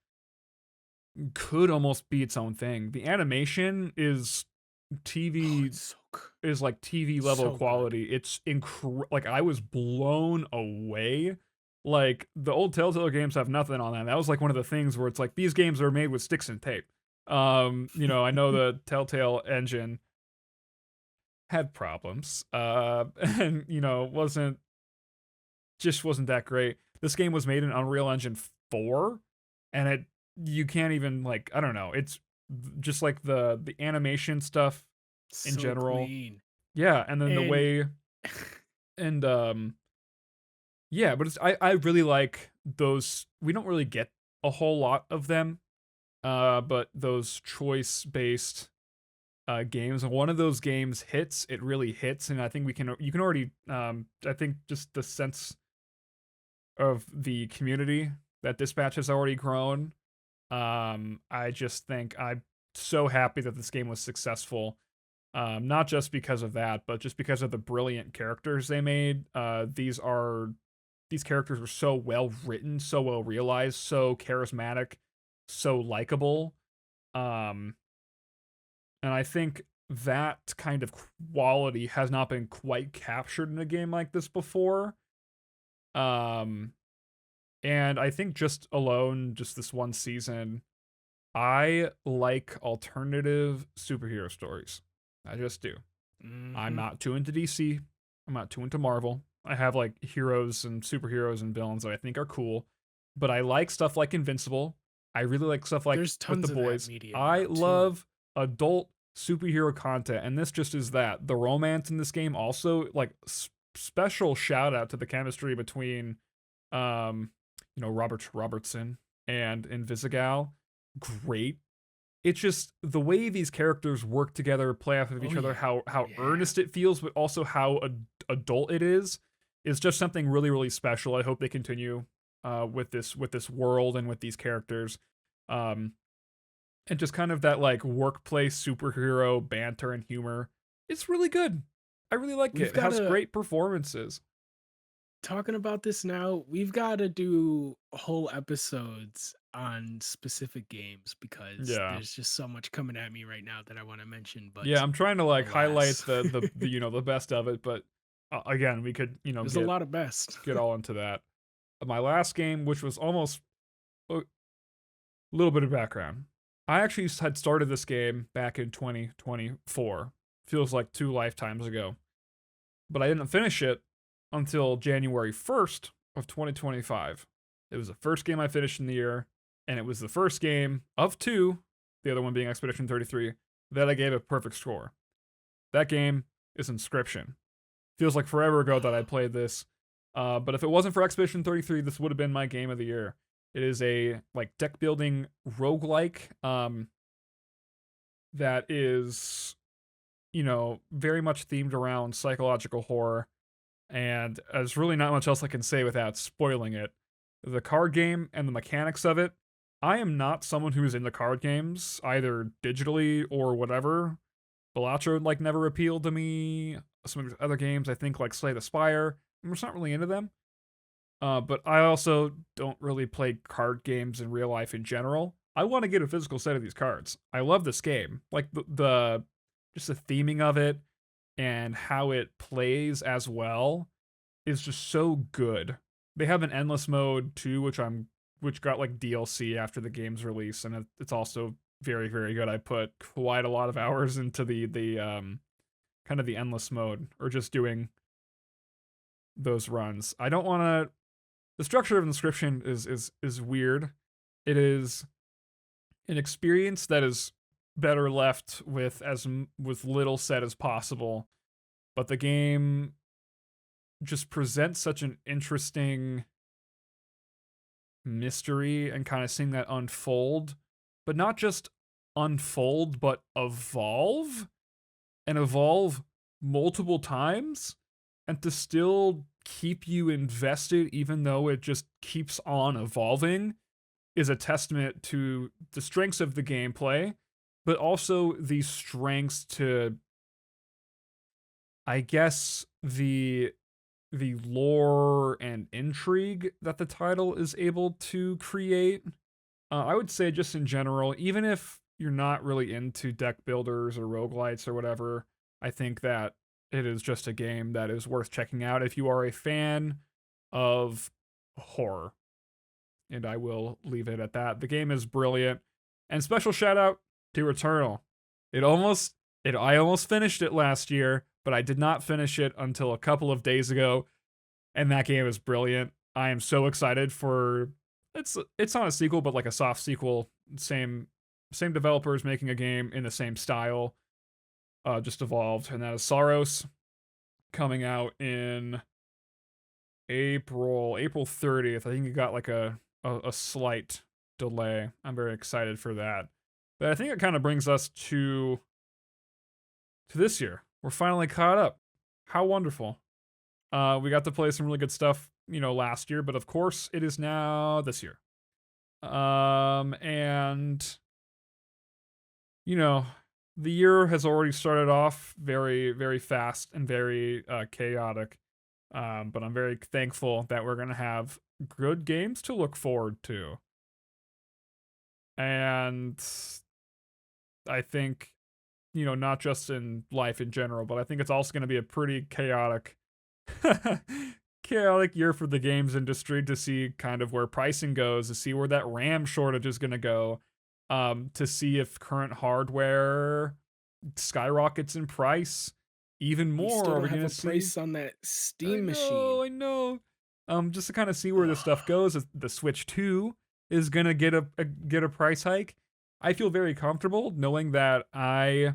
Speaker 1: could almost be its own thing. The animation is
Speaker 2: Oh,
Speaker 1: TV
Speaker 2: it's so good.
Speaker 1: is like TV level
Speaker 2: So good.
Speaker 1: quality. It's like I was blown away. Like the old Telltale games have nothing on that. That was like one of the things where it's like these games are made with sticks and tape. I know the Telltale engine had problems. And wasn't that great. This game was made in Unreal Engine 4 and you can't even like I don't know. It's just like the animation stuff in
Speaker 2: So
Speaker 1: general.
Speaker 2: clean.
Speaker 1: Yeah, and then the
Speaker 2: And
Speaker 1: way and yeah, but I really like those. We don't really get a whole lot of them, but those choice based games. And one of those games hits, it really hits, and I think you can already I think just the sense of the community that Dispatch has already grown. I just think I'm so happy that this game was successful. Not just because of that, but just because of the brilliant characters they made. These characters were so well written, so well realized, so charismatic, so likable. Um, and I think that kind of quality has not been quite captured in a game like this before. Um, and I think just this one season, I like alternative superhero stories. I just do. I'm
Speaker 2: mhm.
Speaker 1: not too into DC. I'm not too into Marvel. I have like heroes and superheroes and villains that I think are cool, but I like stuff like Invincible. I really like stuff like
Speaker 2: There's
Speaker 1: with the
Speaker 2: tons of that
Speaker 1: boys.
Speaker 2: media
Speaker 1: I
Speaker 2: now too.
Speaker 1: love adult superhero content, and this just is that. The romance in this game also like special shout out to the chemistry between, um, Robert Robertson and Invisigal. Great. It's just the way these characters work together, play off of
Speaker 2: Oh
Speaker 1: each other,
Speaker 2: yeah.
Speaker 1: how
Speaker 2: Yeah.
Speaker 1: earnest it feels, but also how adult it is just something really really special. I hope they continue with this world and with these characters, um, and just kind of that like workplace superhero banter and humor. It's really good. I really like
Speaker 2: We've
Speaker 1: it. It
Speaker 2: got
Speaker 1: has
Speaker 2: to
Speaker 1: great performances.
Speaker 2: talking about this now, we've got to do whole episodes on specific games because
Speaker 1: Yeah.
Speaker 2: there's just so much coming at me right now that I want to mention,
Speaker 1: Yeah,
Speaker 2: but
Speaker 1: I'm trying to like highlight
Speaker 2: alas.
Speaker 1: the best of it, but again, we could,
Speaker 2: There's a lot of best.
Speaker 1: get all into that. My last game, which was almost a little bit of background. I actually had started this game back in 2024. Feels like two lifetimes ago. But I didn't finish it until January 1st of 2025. It was the first game I finished in the year, and it was the first game of two, the other one being Expedition 33, that I gave a perfect score. That game is Inscription. Feels like forever ago that I played this. But if it wasn't for Expedition 33, this would have been my game of the year. It is a like deck building roguelike that is, very much themed around psychological horror. And there's really not much else I can say without spoiling it. The card game and the mechanics of it. I am not someone who's into card games, either digitally or whatever. Balatro like never appealed to me. Some of the other games I think like Slay the Spire, I'm just not really into them. But I also don't really play card games in real life in general. I want to get a physical set of these cards. I love this game, like the just the theming of it and how it plays as well is just so good. They have an endless mode too, which got like DLC after the game's release, and it's also very very good. I put quite a lot of hours into the kind of the endless mode or just doing those runs. I don't want to. The structure of Inscription is weird. It is an experience that is better left with little said as possible, but the game just presents such an interesting mystery and kind of seeing that unfold, but not just unfold, but evolve and evolve multiple times and to still keep you invested even though it just keeps on evolving is a testament to the strengths of the gameplay, but also the strengths to, I guess, the lore and intrigue that the title is able to create. I would say just in general, even if you're not really into deck builders or roguelites or whatever, I think that it is just a game that is worth checking out if you are a fan of horror. And I will leave it at that. The game is brilliant. And special shout out to Returnal. It almost I almost finished it last year, but I did not finish it until a couple of days ago, and that game is brilliant. I am so excited for it's not a sequel, but like a soft sequel. Same developers making a game in the same style, just evolved, and that is Saros, coming out in April 30th. I think it got like a slight delay. I'm very excited for that. But I think it kind of brings us to this year. We're finally caught up. How wonderful. We got to play some really good stuff, last year, but of course it is now this year. And you know, the year has already started off very, very fast and very chaotic. But I'm very thankful that we're gonna have good games to look forward to. And I think, not just in life in general, but I think it's also gonna be a pretty chaotic chaotic year for the games industry to see kind of where pricing goes, to see where that RAM shortage is gonna go, to see if current hardware skyrockets in price even
Speaker 2: We
Speaker 1: more.
Speaker 2: still
Speaker 1: Are
Speaker 2: don't
Speaker 1: we
Speaker 2: have
Speaker 1: gonna
Speaker 2: a
Speaker 1: see?
Speaker 2: price on that
Speaker 1: I
Speaker 2: Steam
Speaker 1: know,
Speaker 2: machine.
Speaker 1: I know. Just to kind of see where this stuff
Speaker 2: Ugh.
Speaker 1: goes. The Switch 2 is gonna get a price hike. I feel very comfortable knowing that I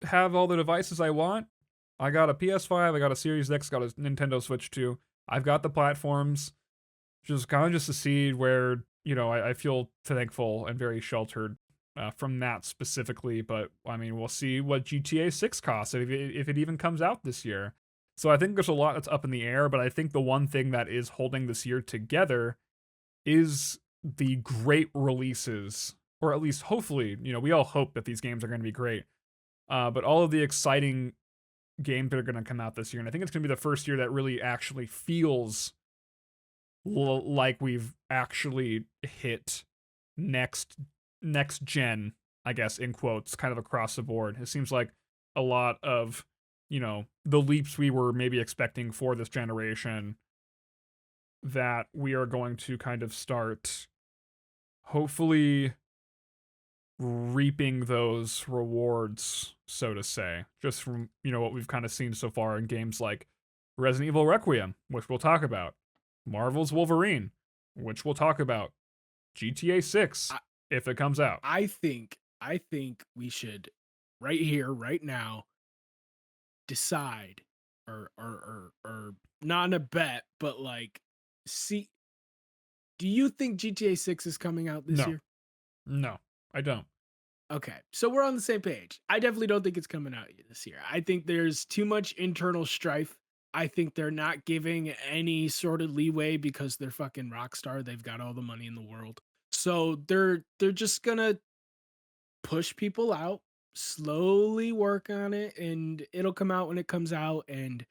Speaker 1: have all the devices I want. I got a PS5, I got a Series X, got a Nintendo Switch 2. I've got the platforms. Just kind of just to see where, I feel thankful and very sheltered from that specifically. But I mean, we'll see what GTA 6 costs if it even comes out this year. So I think there's a lot that's up in the air, but I think the one thing that is holding this year together is the great releases, or at least hopefully, we all hope that these games are going to be great. But all of the exciting games that are going to come out this year, and I think it's going to be the first year that really actually feels like we've actually hit next next gen, I guess, in quotes, kind of across the board. It seems like a lot of, the leaps we were maybe expecting for this generation, that we are going to kind of start hopefully reaping those rewards, so to say, just from, what we've kind of seen so far in games like Resident Evil Requiem, which we'll talk about, Marvel's Wolverine, which we'll talk about, GTA 6
Speaker 2: I,
Speaker 1: if it comes out.
Speaker 2: I think we should right here, right now, decide or not in a bet, but like see, do you think GTA 6 is coming out this
Speaker 1: No,
Speaker 2: year?
Speaker 1: no, I don't.
Speaker 2: Okay, so we're on the same page. I definitely don't think it's coming out this year. I think there's too much internal strife. I think they're not giving any sort of leeway because they're fucking Rockstar. They've got all the money in the world. So they're just gonna push people out, slowly work on it, and it'll come out when it comes out. And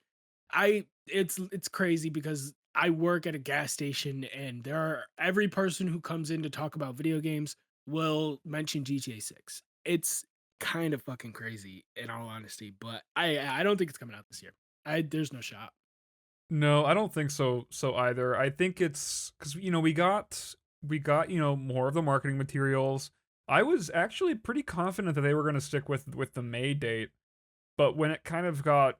Speaker 2: it's crazy because I work at a gas station, and there are every person who comes in to talk about video games will mention GTA 6. It's kind of fucking crazy in all honesty, but I don't think it's coming out this year. I There's no shot.
Speaker 1: No, I don't think so either. I think it's because we got more of the marketing materials. I was actually pretty confident that they were going to stick with the May date, but when it kind of got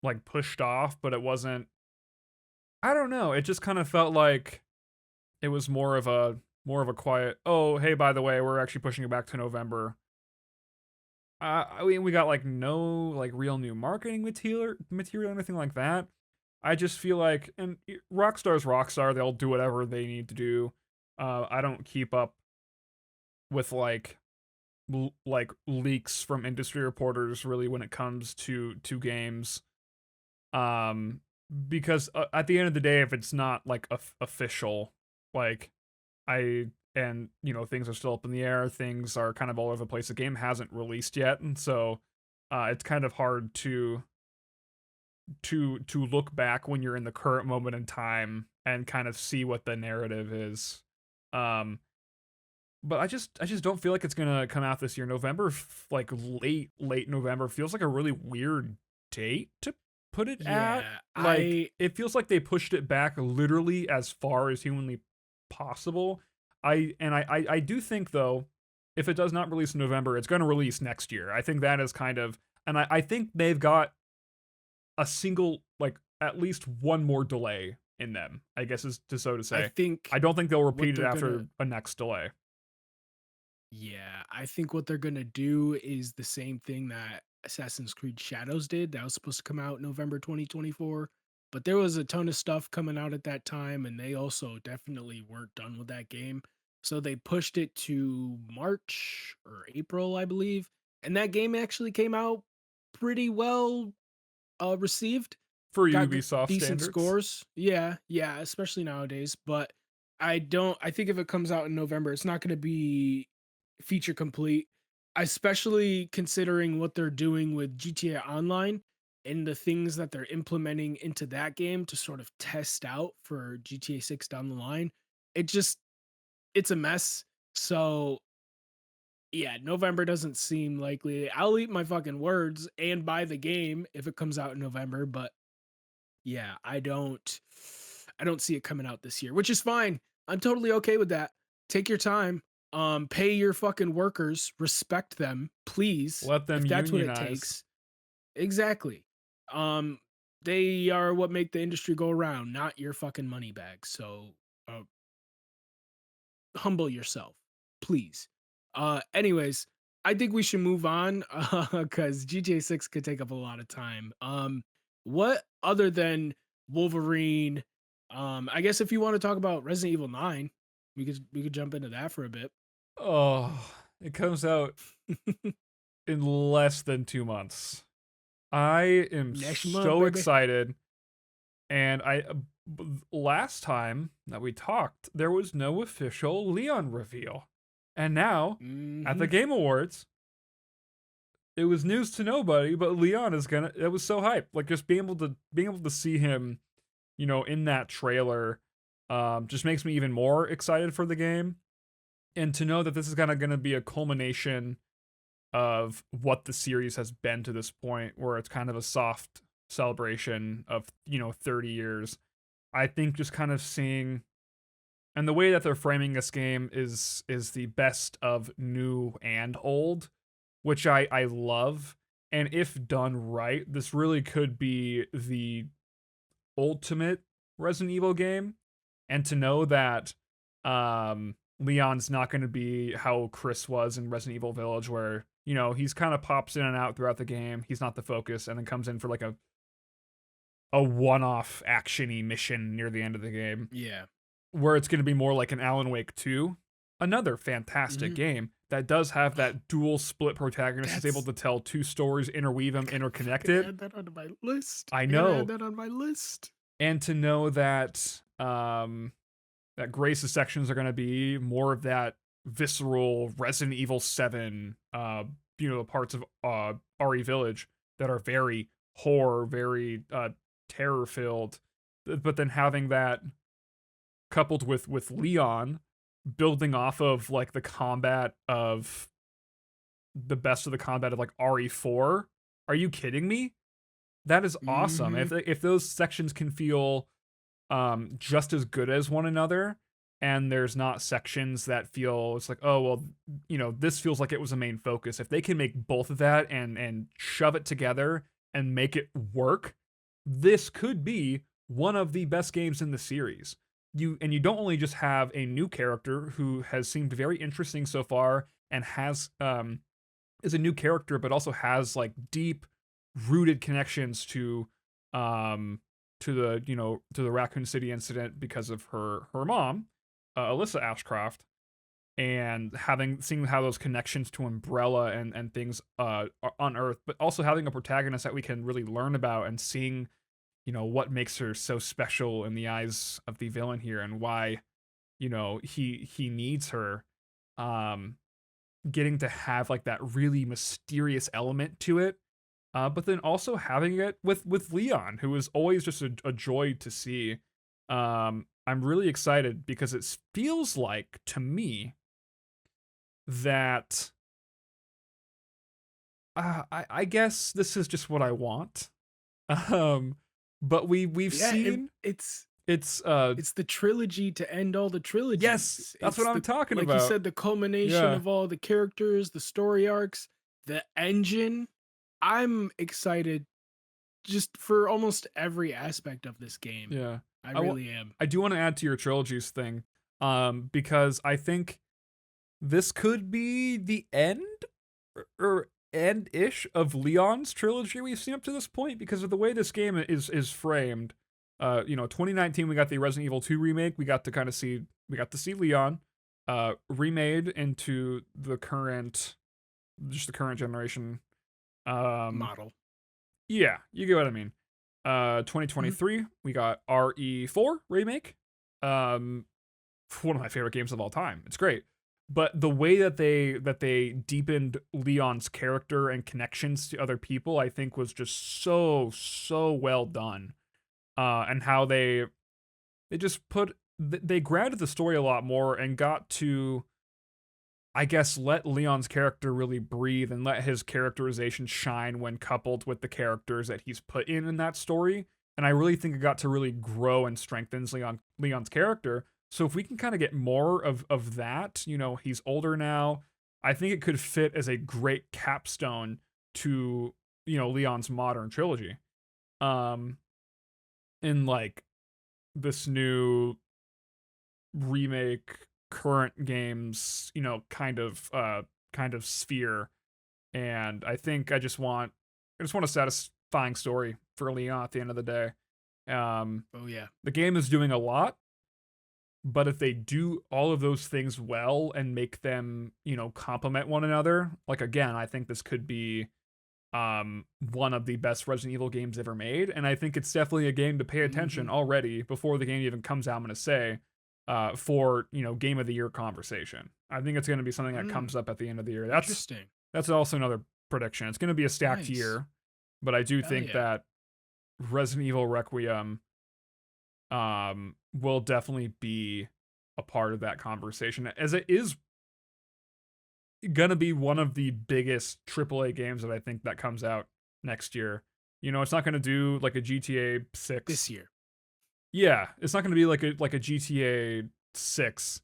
Speaker 1: like pushed off, but it wasn't. I don't know. It just kind of felt like it was more of a quiet. Oh, hey, by the way, we're actually pushing it back to November. I mean, we got like no like real new marketing material, anything like that. I just feel like, and Rockstar's Rockstar, they'll do whatever they need to do. I don't keep up with like leaks from industry reporters really when it comes to games. Um, because at the end of the day, if it's not like official, like I and things are still up in the air, things are kind of all over the place. The game hasn't released yet, and so it's kind of hard to look back when you're in the current moment in time and kind of see what the narrative is. Um, but I just don't feel like it's gonna come out this year. November, like late November, feels like a really weird date to put it at.
Speaker 2: Yeah,
Speaker 1: Like
Speaker 2: I
Speaker 1: it feels like they pushed it back literally as far as humanly possible. I do think though, if it does not release in November, it's gonna release next year. I think that is kind of, and I think they've got a single, like at least one more delay in them, I guess is to so to
Speaker 2: I
Speaker 1: say. I
Speaker 2: think
Speaker 1: don't think they'll
Speaker 2: what
Speaker 1: repeat it
Speaker 2: they're gonna
Speaker 1: after a next delay.
Speaker 2: yeah, I think what they're gonna do is the same thing that Assassin's Creed Shadows did. That was supposed to come out November 2024, but there was a ton of stuff coming out at that time, and they also definitely weren't done with that game. So they pushed it to March or April, I believe. And that game actually came out pretty well received.
Speaker 1: For
Speaker 2: Got
Speaker 1: Ubisoft
Speaker 2: decent
Speaker 1: standards.
Speaker 2: scores. Yeah, yeah, especially nowadays. But I think if it comes out in November, it's not going to be feature complete, especially considering what they're doing with GTA Online and the things that they're implementing into that game to sort of test out for GTA 6 down the line. It just, it's a mess. So, yeah, November doesn't seem likely. I'll eat my fucking words and buy the game if it comes out in November, but yeah, I don't see it coming out this year, which is fine. I'm totally okay with that. Take your time. Pay your fucking workers, respect them, please,
Speaker 1: Let them
Speaker 2: if that's what it
Speaker 1: unionize.
Speaker 2: takes. Exactly. Um, they are what make the industry go around, not your fucking money bag. So, uh, humble yourself, please. Anyways, I think we should move on because GTA 6 could take up a lot of time. What other than Wolverine? I guess if you want to talk about Resident Evil 9, we could jump into that for a bit.
Speaker 1: Oh, it comes out in less than 2 months. I am
Speaker 2: Next month,
Speaker 1: so
Speaker 2: baby.
Speaker 1: excited. And last time that we talked, there was no official Leon reveal. And now, at the
Speaker 2: Hmm.
Speaker 1: Game Awards, it was news to nobody, but Leon is gonna, it was so hype. Like just being able to see him, in that trailer, just makes me even more excited for the game. And to know that this is gonna be a culmination of what the series has been to this point, where it's kind of a soft celebration of 30 years. I think just kind of seeing, and the way that they're framing this game is the best of new and old, which I love. And if done right, this really could be the ultimate Resident Evil game. And to know that Leon's not going to be how Chris was in Resident Evil Village, where he's kind of pops in and out throughout the game. He's not the focus, and then comes in for like a one-off actiony mission near the end of the game,
Speaker 2: Yeah.
Speaker 1: where it's going to be more like an Alan Wake 2, another fantastic
Speaker 2: Hmm.
Speaker 1: game that does have that dual split protagonist, is able
Speaker 2: That's
Speaker 1: to tell two stories, interweave them,
Speaker 2: fucking
Speaker 1: interconnected.
Speaker 2: add that onto my list.
Speaker 1: I
Speaker 2: I gotta add
Speaker 1: know.
Speaker 2: that on my list.
Speaker 1: And to know that that Grace's sections are going to be more of that visceral Resident Evil 7, the parts of RE Village that are very horror, very terror filled, but then having that coupled with Leon building off of like the combat of the best of the combat of like RE4. Are you kidding me? That is awesome.
Speaker 2: Hmm.
Speaker 1: If those sections can feel just as good as one another, and there's not sections that feel, it's like, oh well, this feels like it was a main focus. If they can make both of that and shove it together and make it work, this could be one of the best games in the series. You don't only just have a new character who has seemed very interesting so far and has is a new character, but also has like deep rooted connections um to the Raccoon City incident because of her mom, Alyssa Ashcroft, and seeing how those connections to Umbrella and things are unearthed, but also having a protagonist that we can really learn about, and seeing what makes her so special in the eyes of the villain here, and why he needs her. um Getting to have like that really mysterious element to it, but then also having it with Leon, who is always just a joy to see. I'm really excited because it feels like to me that I guess this is just what I want. Um, but we've
Speaker 2: Yeah,
Speaker 1: seen it's
Speaker 2: it's the trilogy to end all the
Speaker 1: yes,
Speaker 2: trilogies.
Speaker 1: that's what
Speaker 2: It's
Speaker 1: I'm
Speaker 2: the
Speaker 1: talking
Speaker 2: like you
Speaker 1: about.
Speaker 2: said, the culmination
Speaker 1: Yeah,
Speaker 2: of all the characters, the story arcs, the engine. I'm excited just for almost every aspect of this game.
Speaker 1: yeah.
Speaker 2: I
Speaker 1: I wa-
Speaker 2: really am.
Speaker 1: I do want to add to your trilogies thing, because I think this could be the end or end ish of Leon's trilogy we've seen up to this point because of the way this game is framed. 2019 we got the Resident Evil 2 remake. We got to see Leon, remade into the current generation. Um,
Speaker 2: Model.
Speaker 1: yeah, you get what I mean.
Speaker 2: Mhm.
Speaker 1: 2023 we got RE4 remake. Um, one of my favorite games of all time. It's great. But the way that they deepened Leon's character and connections to other people, I think was just so well done. And how they just they grounded the story a lot more and got to, I guess, let Leon's character really breathe and let his characterization shine when coupled with the characters that he's put in that story. And I really think it got to really grow and strengthens Leon's character. So if we can kind of get more of that, he's older now. I think it could fit as a great capstone to Leon's modern trilogy. Um, in like this new remake current games, kind of sphere. And I think I just want a satisfying story for Leon at the end of the day. Um
Speaker 2: Oh yeah.
Speaker 1: the game is doing a lot, but if they do all of those things well and make them, complement one another, like again, I think this could be one of the best Resident Evil games ever made, and I think it's definitely a game to pay attention
Speaker 2: Mhm.
Speaker 1: already before the game even comes out. I'm gonna say, for game of the year conversation. I think it's gonna be something that
Speaker 2: Mm,
Speaker 1: comes up at the end of the year.
Speaker 2: interesting.
Speaker 1: That's also another prediction. It's gonna be a stacked
Speaker 2: Nice.
Speaker 1: year, but I do
Speaker 2: Hell
Speaker 1: think
Speaker 2: yeah.
Speaker 1: that Resident Evil Requiem will definitely be a part of that conversation, as it is gonna be one of the biggest AAA games that I think that comes out next year. It's not gonna do like a GTA
Speaker 2: This
Speaker 1: 6.
Speaker 2: year.
Speaker 1: Yeah, it's not gonna be like a GTA 6,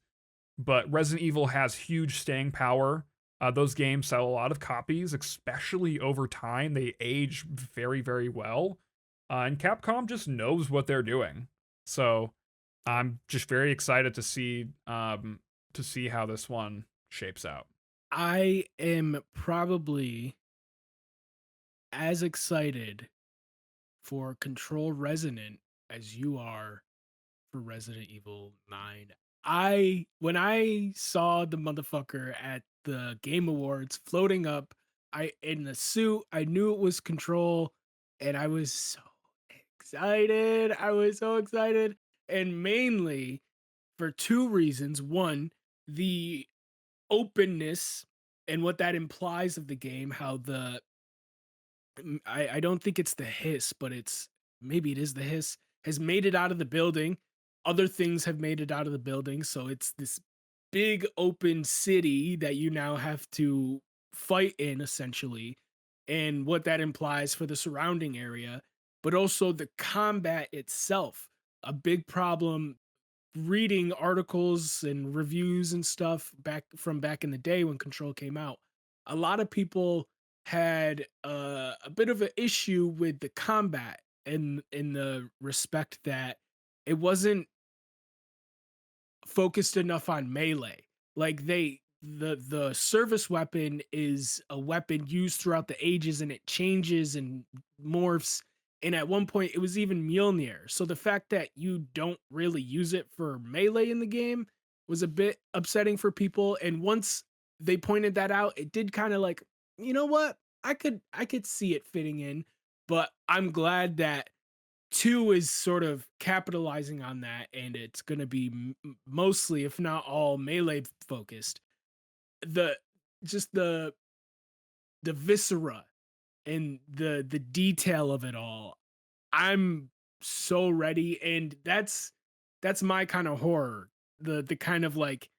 Speaker 1: but Resident Evil has huge staying power. Those games sell a lot of copies, especially over time. They age very, very well, and Capcom just knows what they're doing. So
Speaker 2: Yep.
Speaker 1: I'm just very excited to see how this one shapes out.
Speaker 2: I am probably as excited for Control Resonant as you are for Resident Evil 9. I when I saw the motherfucker at the Game Awards floating up, I in the suit, I knew it was Control, and I was so excited. I was so excited. And mainly for two reasons. One, the openness and what that implies of the game, how I don't think it's the hiss, but it's maybe it is the hiss, has made it out of the building. Other things have made it out of the building. So it's this big open city that you now have to fight in essentially, and what that implies for the surrounding area, but also the combat itself. A big problem reading articles and reviews and stuff back in the day when Control came out, a lot of people had a bit of an issue with the combat in the respect that it wasn't focused enough on melee. Like the service weapon is a weapon used throughout the ages and it changes and morphs. And at one point it was even Mjolnir. So the fact that you don't really use it for melee in the game was a bit upsetting for people. And once they pointed that out, it did kind of like, you know what? I could see it fitting in, but I'm glad that 2 is sort of capitalizing on that, and it's gonna be mostly, if not all, melee focused. The just the viscera and the detail of it all. I'm so ready, and that's that's my kind of horror. The kind of like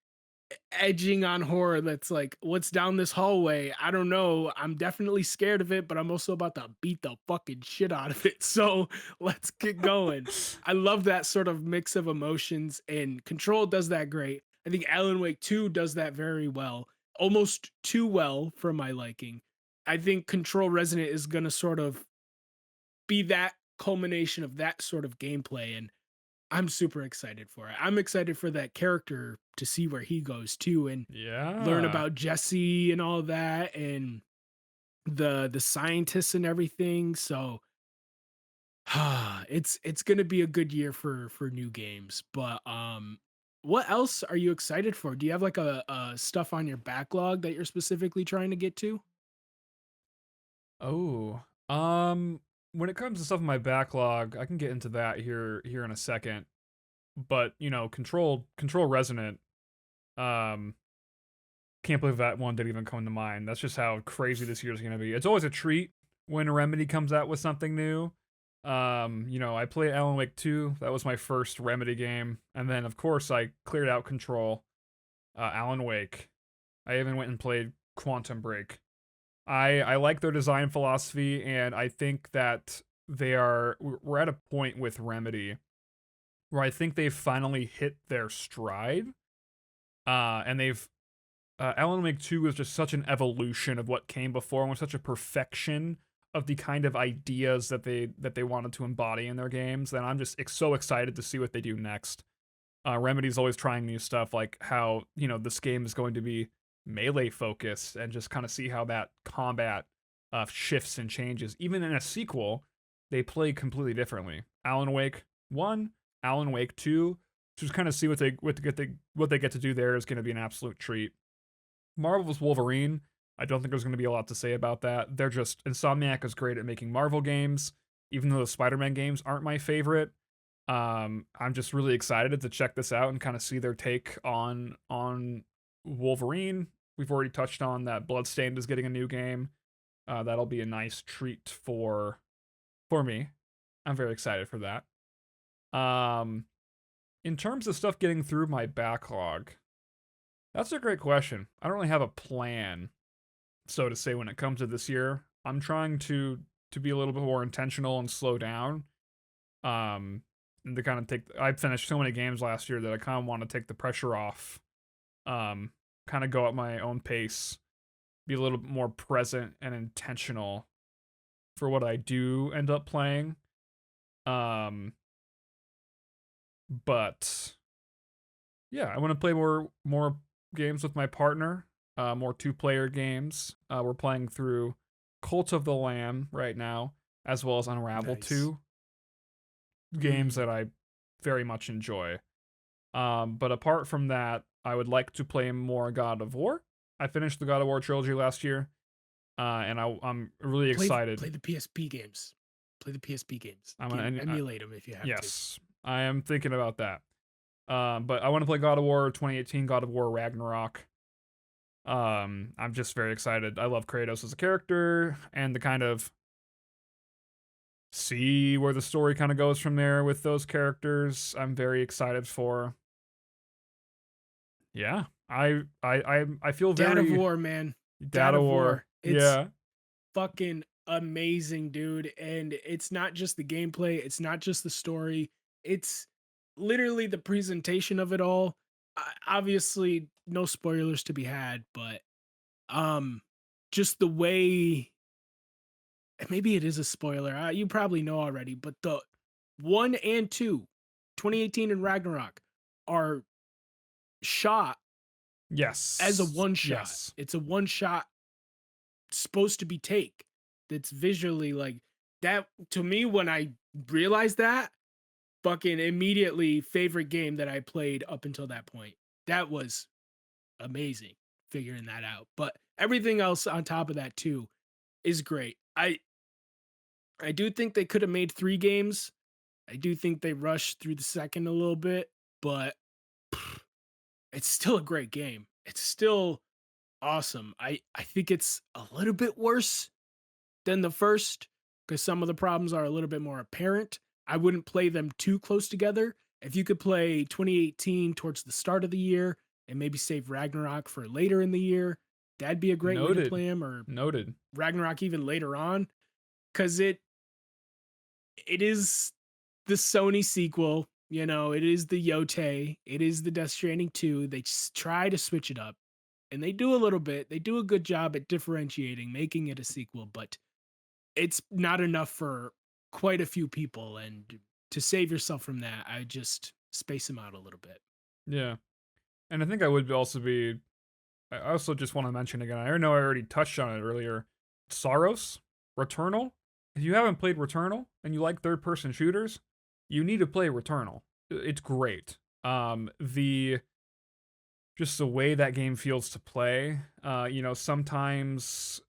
Speaker 2: edging on horror that's like, what's down this hallway? I don't know. I'm definitely scared of it, but I'm also about to beat the fucking shit out of it. So let's get going. I love that sort of mix of emotions, and Control does that great. I think Alan Wake 2 does that very well, almost too well for my liking. I think Control Resonant is going to sort of be that culmination of that sort of gameplay. And I'm super excited for it. I'm excited for that character to see where he goes too, and learn
Speaker 1: Yeah.
Speaker 2: about Jesse and all that, and the scientists and everything. So it's gonna be a good year for new games. But what else are you excited for? Do you have like a stuff on your backlog that you're specifically trying to get to?
Speaker 1: Oh. Um when it comes to stuff in my backlog, I can get into that here in a second. But, Control Resonant, um can't believe that one didn't even come to mind. That's just how crazy this year's going to be. It's always a treat when Remedy comes out with something new. I played Alan Wake 2. That was my first Remedy game. And then of course I cleared out Control, Alan Wake. I even went and played Quantum Break. I like their design philosophy, and I think that we're at a point with Remedy where I think they've finally hit their stride. And they've Alan Wake 2 was just such an evolution of what came before, and was such a perfection of the kind of ideas that they wanted to embody in their games. That I'm just so excited to see what they do next. Remedy's always trying new stuff, like how this game is going to be melee focused, and just kind of see how that combat shifts and changes. Even in a sequel, they play completely differently. Alan Wake 1, Alan Wake 2, just kind of see what they get to do there is going to be an absolute treat. Marvel's Wolverine, I don't think there's going to be a lot to say about that. They're just Insomniac is great at making Marvel games, even though the Spider-Man games aren't my favorite. I'm just really excited to check this out and kind of see their take on Wolverine. We've already touched on that Bloodstained is getting a new game. That'll be a nice treat for me. I'm very excited for that. Um, in terms of stuff getting through my backlog, that's a great question. I don't really have a plan, so to say, when it comes to this year. I'm trying to be a little bit more intentional and slow down. And to kind of I finished so many games last year that I kind of want to take the pressure off. Kind of go at my own pace, be a little bit more present and intentional for what I do end up playing. Um, but yeah, I want to play more games with my partner, more two-player games. We're playing through Cult of the Lamb right now, as well as Unravel
Speaker 2: Nice.
Speaker 1: 2, games
Speaker 2: Mm.
Speaker 1: that I very much enjoy. But apart from that, I would like to play more God of War. I finished the God of War trilogy last year, and I'm really excited.
Speaker 2: Play the PSP games. Play the PSP games.
Speaker 1: I'm
Speaker 2: Get,
Speaker 1: gonna,
Speaker 2: emulate them if you have to.
Speaker 1: yes, I am thinking about that. But I want to play God of War 2018, God of War Ragnarok. I'm just very excited. I love Kratos as a character, and the kind of see where the story kind of goes from there with those characters. I'm very excited for. Yeah, I feel
Speaker 2: Dad of
Speaker 1: very
Speaker 2: War, man. Dad
Speaker 1: Data
Speaker 2: of
Speaker 1: War.
Speaker 2: War. It's
Speaker 1: Yeah.
Speaker 2: fucking amazing, dude. And it's not just the gameplay, it's not just the story, it's literally the presentation of it all. Obviously, no spoilers to be had, but um, just the way, maybe it is a spoiler. You probably know already, but the 1 and 2, 2018 and Ragnarok, are shot as a
Speaker 1: Yes.
Speaker 2: one shot.
Speaker 1: Yes.
Speaker 2: It's a one shot supposed to be take that's visually like that. To me, when I realized that, fucking immediately favorite game that I played up until that point. That was amazing figuring that out. But everything else on top of that too is great. I do think they could have made 3 games. I do think they rushed through the second a little bit, but it's still a great game. It's still awesome. I think it's a little bit worse than the first, because some of the problems are a little bit more apparent. I wouldn't play them too close together. If you could play 2018 towards the start of the year and maybe save Ragnarok for later in the year, that'd be a great way to
Speaker 1: Noted.
Speaker 2: play them, or
Speaker 1: Noted.
Speaker 2: Ragnarok even later on, because it is the Sony sequel. You know, it is the Yote, it is the Death Stranding 2. They try to switch it up, and they do a little bit. They do a good job at differentiating, making it a sequel, but it's not enough for quite a few people. And to save yourself from that, I just space them out a little bit.
Speaker 1: Yeah. And I think I would also be. I also just want to mention again. I know I already touched on it earlier. Saros, Returnal. If you haven't played Returnal and you like third-person shooters, you need to play Returnal. It's great. The just the way that game feels to play. Sometimes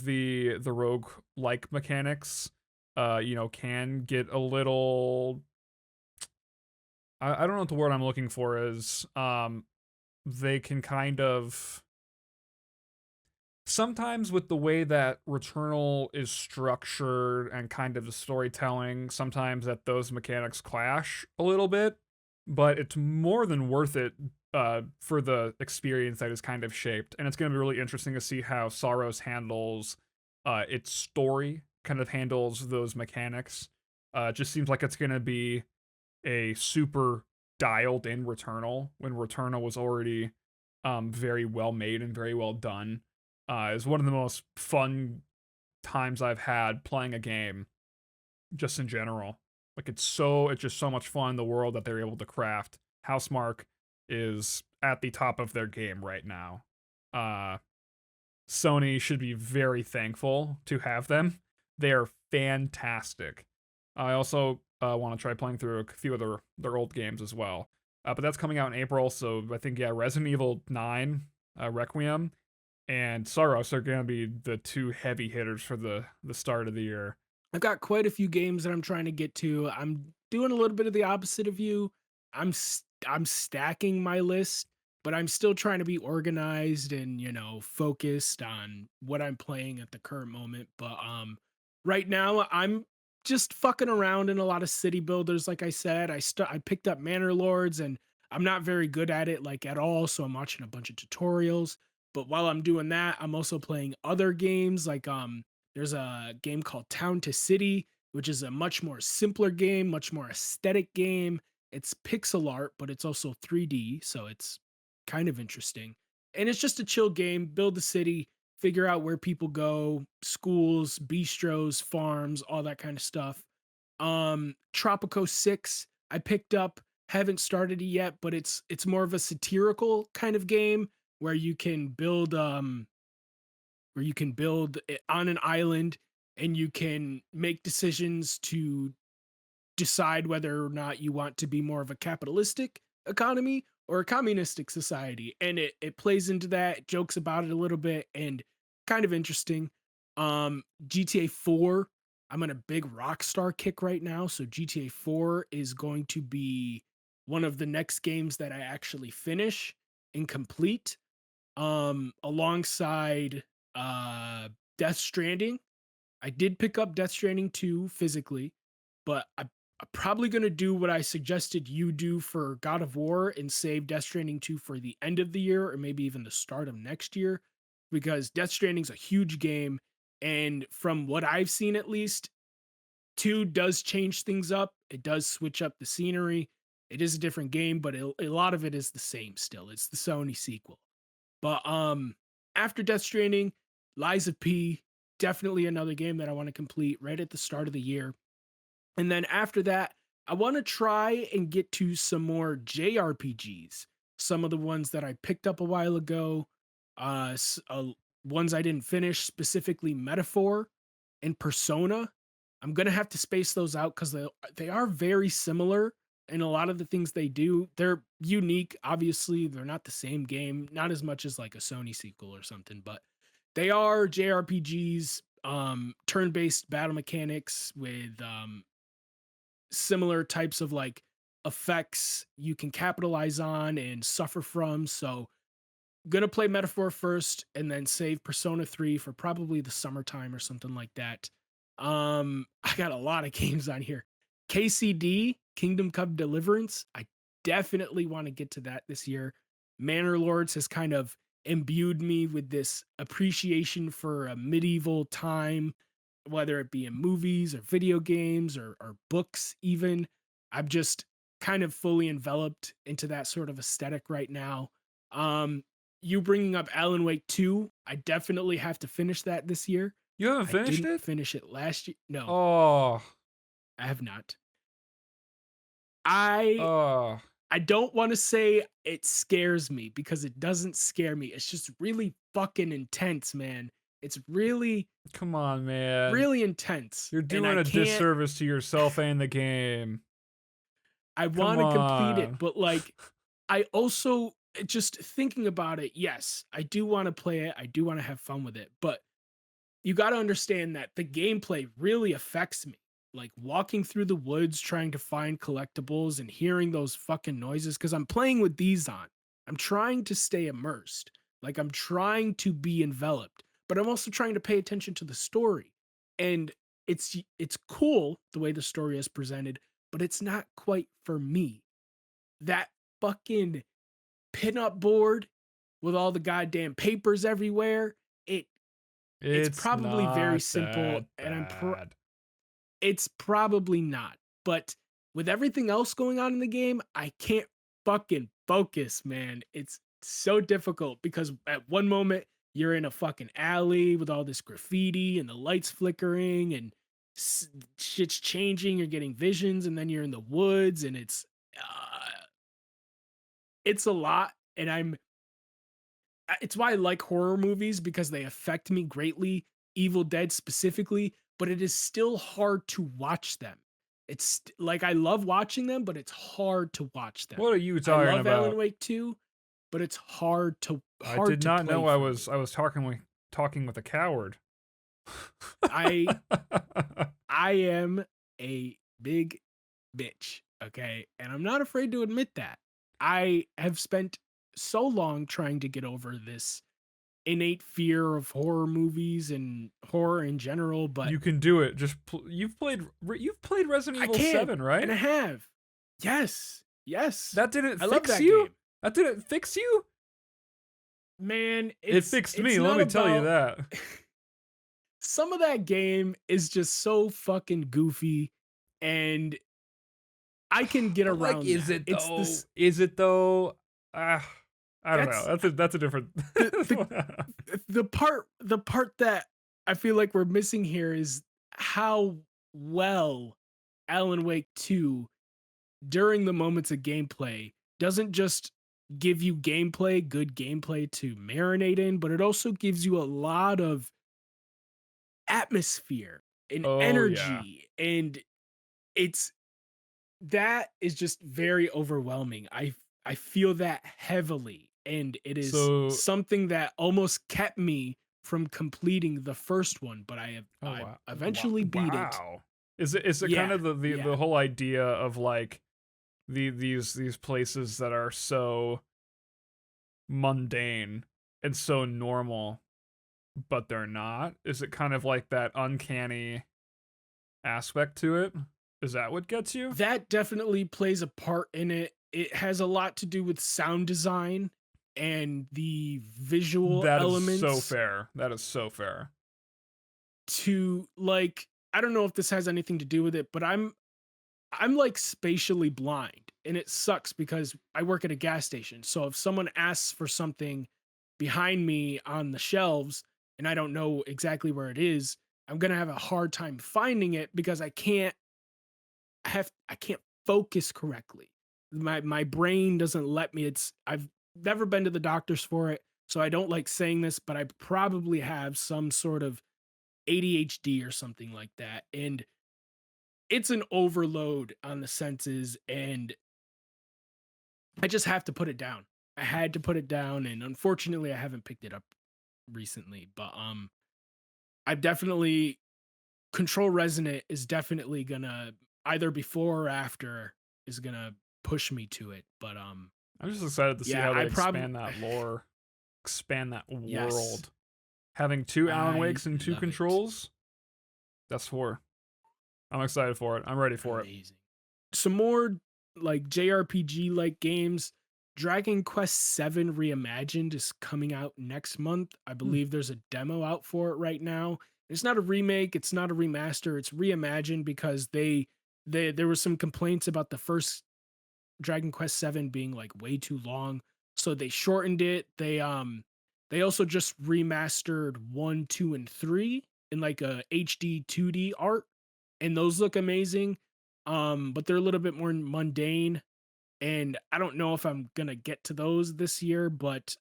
Speaker 1: the rogue like mechanics, can get a little. I don't know what the word I'm looking for is. They can kind of sometimes with the way that Returnal is structured and kind of the storytelling, sometimes that those mechanics clash a little bit, but it's more than worth it for the experience that is kind of shaped. And it's going to be really interesting to see how Saros handles its story, kind of handles those mechanics. It just seems like it's going to be a super dialed in Returnal when Returnal was already very well made and very well done. Is one of the most fun times I've had playing a game, just in general. Like it's just so much fun. The world that they're able to craft. Housemarque is at the top of their game right now. Uh, Sony should be very thankful to have them. They are fantastic. I also want to try playing through a few of their old games as well. But that's coming out in April, so I think Resident Evil 9, Requiem, and Saros are gonna be the two heavy hitters for the start of the year.
Speaker 2: I've got quite a few games that I'm trying to get to. I'm doing a little bit of the opposite of you. I'm stacking my list, but I'm still trying to be organized and, focused on what I'm playing at the current moment. But right now I'm just fucking around in a lot of city builders. Like I said, I picked up Manor Lords, and I'm not very good at it like at all, so I'm watching a bunch of tutorials. But while I'm doing that, I'm also playing other games like there's a game called Town to City, which is a much more simpler game, much more aesthetic game. It's pixel art, but it's also 3D, so it's kind of interesting. And it's just a chill game, build the city, figure out where people go, schools, bistros, farms, all that kind of stuff. Tropico 6 I picked up, haven't started it yet, but it's more of a satirical kind of game where you can build it on an island, and you can make decisions to decide whether or not you want to be more of a capitalistic economy or a communistic society. And it plays into that, jokes about it a little bit, and kind of interesting. GTA 4, I'm on a big Rockstar kick right now, so GTA 4 is going to be one of the next games that I actually finish and complete, alongside Death Stranding. I did pick up Death Stranding 2 physically, but I'm probably going to do what I suggested you do for God of War and save Death Stranding 2 for the end of the year or maybe even the start of next year, because Death Stranding's a huge game, and from what I've seen at least, 2 does change things up. It does switch up the scenery. It is a different game, but a lot of it is the same still. It's the Sony sequel. But after Death Stranding, Lies of P, definitely another game that I want to complete right at the start of the year. And then after that, I want to try and get to some more JRPGs. Some of the ones that I picked up a while ago, ones I didn't finish, specifically Metaphor and Persona. I'm gonna have to space those out because they are very similar in a lot of the things they do. They're unique, obviously. They're not the same game, not as much as like a Sony sequel or something, but they are JRPGs, turn-based battle mechanics with similar types of like effects you can capitalize on and suffer from. So gonna play Metaphor first and then save Persona 3 for probably the summertime or something like that. I got a lot of games on here. KCD, Kingdom Come Deliverance, I definitely want to get to that this year. Manor Lords has kind of imbued me with this appreciation for a medieval time, whether it be in movies or video games or books, even. I'm just kind of fully enveloped into that sort of aesthetic right now. Um, you bringing up Alan Wake 2, I definitely have to finish that this year.
Speaker 1: You haven't
Speaker 2: I
Speaker 1: finished
Speaker 2: didn't
Speaker 1: it?
Speaker 2: finish it last year. No,
Speaker 1: Oh,
Speaker 2: I have not. I
Speaker 1: oh,
Speaker 2: I don't want to say it scares me because it doesn't scare me. It's just really fucking intense, man. It's really,
Speaker 1: come on, man.
Speaker 2: really intense.
Speaker 1: You're
Speaker 2: And
Speaker 1: doing
Speaker 2: I
Speaker 1: a
Speaker 2: can't,
Speaker 1: disservice to yourself and the game.
Speaker 2: I
Speaker 1: Come
Speaker 2: want to complete it,
Speaker 1: on.
Speaker 2: but like, I also, just thinking about it, yes, I do want to play it. I do want to have fun with it. But you got to understand that the gameplay really affects me. Like walking through the woods trying to find collectibles and hearing those fucking noises because I'm playing with these on. I'm trying to stay immersed. Like I'm trying to be enveloped, but I'm also trying to pay attention to the story. And it's cool the way the story is presented, but it's not quite for me. That fucking pinup board with all the goddamn papers everywhere, it it's
Speaker 1: It's
Speaker 2: probably very
Speaker 1: not
Speaker 2: simple
Speaker 1: that
Speaker 2: and
Speaker 1: bad.
Speaker 2: it's probably not. But with everything else going on in the game, I can't fucking focus, man. It's so difficult because at one moment you're in a fucking alley with all this graffiti and the lights flickering and shit's changing, you're getting visions and then you're in the woods and it's a lot and it's why I like horror movies because they affect me greatly, Evil Dead specifically, but it is still hard to watch them. Like I love watching them, but it's hard to watch them.
Speaker 1: What are you
Speaker 2: I
Speaker 1: talking
Speaker 2: love Alan
Speaker 1: about?
Speaker 2: Wake 2, but it's
Speaker 1: I
Speaker 2: hard
Speaker 1: did
Speaker 2: to
Speaker 1: not
Speaker 2: play
Speaker 1: know
Speaker 2: for me.
Speaker 1: I was talking with a coward.
Speaker 2: I I am a big bitch, okay? And I'm not afraid to admit that. I have spent so long trying to get over this innate fear of horror movies and horror in general, but
Speaker 1: You can do it. Just you've played Resident
Speaker 2: I
Speaker 1: Evil
Speaker 2: can't,
Speaker 1: 7,
Speaker 2: and
Speaker 1: right?
Speaker 2: I have. Yes, yes.
Speaker 1: That didn't
Speaker 2: I love
Speaker 1: fix
Speaker 2: that
Speaker 1: you?
Speaker 2: game.
Speaker 1: That didn't fix you?
Speaker 2: Man,
Speaker 1: It fixed
Speaker 2: it's
Speaker 1: me, let
Speaker 2: not
Speaker 1: me tell you
Speaker 2: about
Speaker 1: that.
Speaker 2: some of that game is just so fucking goofy and I can get
Speaker 1: But like,
Speaker 2: around
Speaker 1: is
Speaker 2: that.
Speaker 1: it
Speaker 2: It's
Speaker 1: though?
Speaker 2: this
Speaker 1: Is it though? Ah, I don't know.
Speaker 2: that's
Speaker 1: That's a different.
Speaker 2: the the part that I feel like we're missing here is how well Alan Wake 2 during the moments of gameplay doesn't just give you gameplay, good gameplay to marinate in, but it also gives you a lot of atmosphere and
Speaker 1: Oh yeah.
Speaker 2: energy. And it's that is just very overwhelming. I feel that heavily. And it is
Speaker 1: So,
Speaker 2: something that almost kept me from completing the first one, but
Speaker 1: oh
Speaker 2: I
Speaker 1: wow,
Speaker 2: eventually beat it.
Speaker 1: wow. Is it kind
Speaker 2: Yeah,
Speaker 1: of
Speaker 2: yeah.
Speaker 1: the whole idea of like these places that are so mundane and so normal, but they're not? Is it kind of like that uncanny aspect to it? Is that what gets you?
Speaker 2: That definitely plays a part in it. It has a lot to do with sound design and the visual
Speaker 1: That is so
Speaker 2: elements
Speaker 1: fair. That is so fair.
Speaker 2: to like I don't know if this has anything to do with it, but I'm like spatially blind and it sucks because I work at a gas station. So if someone asks for something behind me on the shelves and I don't know exactly where it is, I'm going to have a hard time finding it because I can't focus correctly. My brain doesn't let me. I've never been to the doctors for it, so I don't like saying this, but I probably have some sort of ADHD or something like that. And it's an overload on the senses and I just have to put it down. I had to put it down and unfortunately I haven't picked it up recently, but I've definitely Control Resonant is definitely gonna either before or after is gonna push me to it. But
Speaker 1: I'm just excited to see
Speaker 2: yeah,
Speaker 1: how they
Speaker 2: I probably
Speaker 1: expand that lore, expand that
Speaker 2: yes,
Speaker 1: world. Having two Alan
Speaker 2: I
Speaker 1: Wakes and two
Speaker 2: love it.
Speaker 1: controls, that's four. I'm excited for it. I'm ready for it.
Speaker 2: Amazing. some more like JRPG like games. Dragon Quest 7 Reimagined is coming out next month. I
Speaker 1: Hmm.
Speaker 2: believe there's a demo out for it right now. It's not a remake, it's not a remaster, it's reimagined because they there was some complaints about the first Dragon Quest 7 being like way too long. So they shortened it. They also just remastered 1, 2, and 3 in like a HD 2D art. And those look amazing. But they're a little bit more mundane. And I don't know if I'm gonna get to those this year, but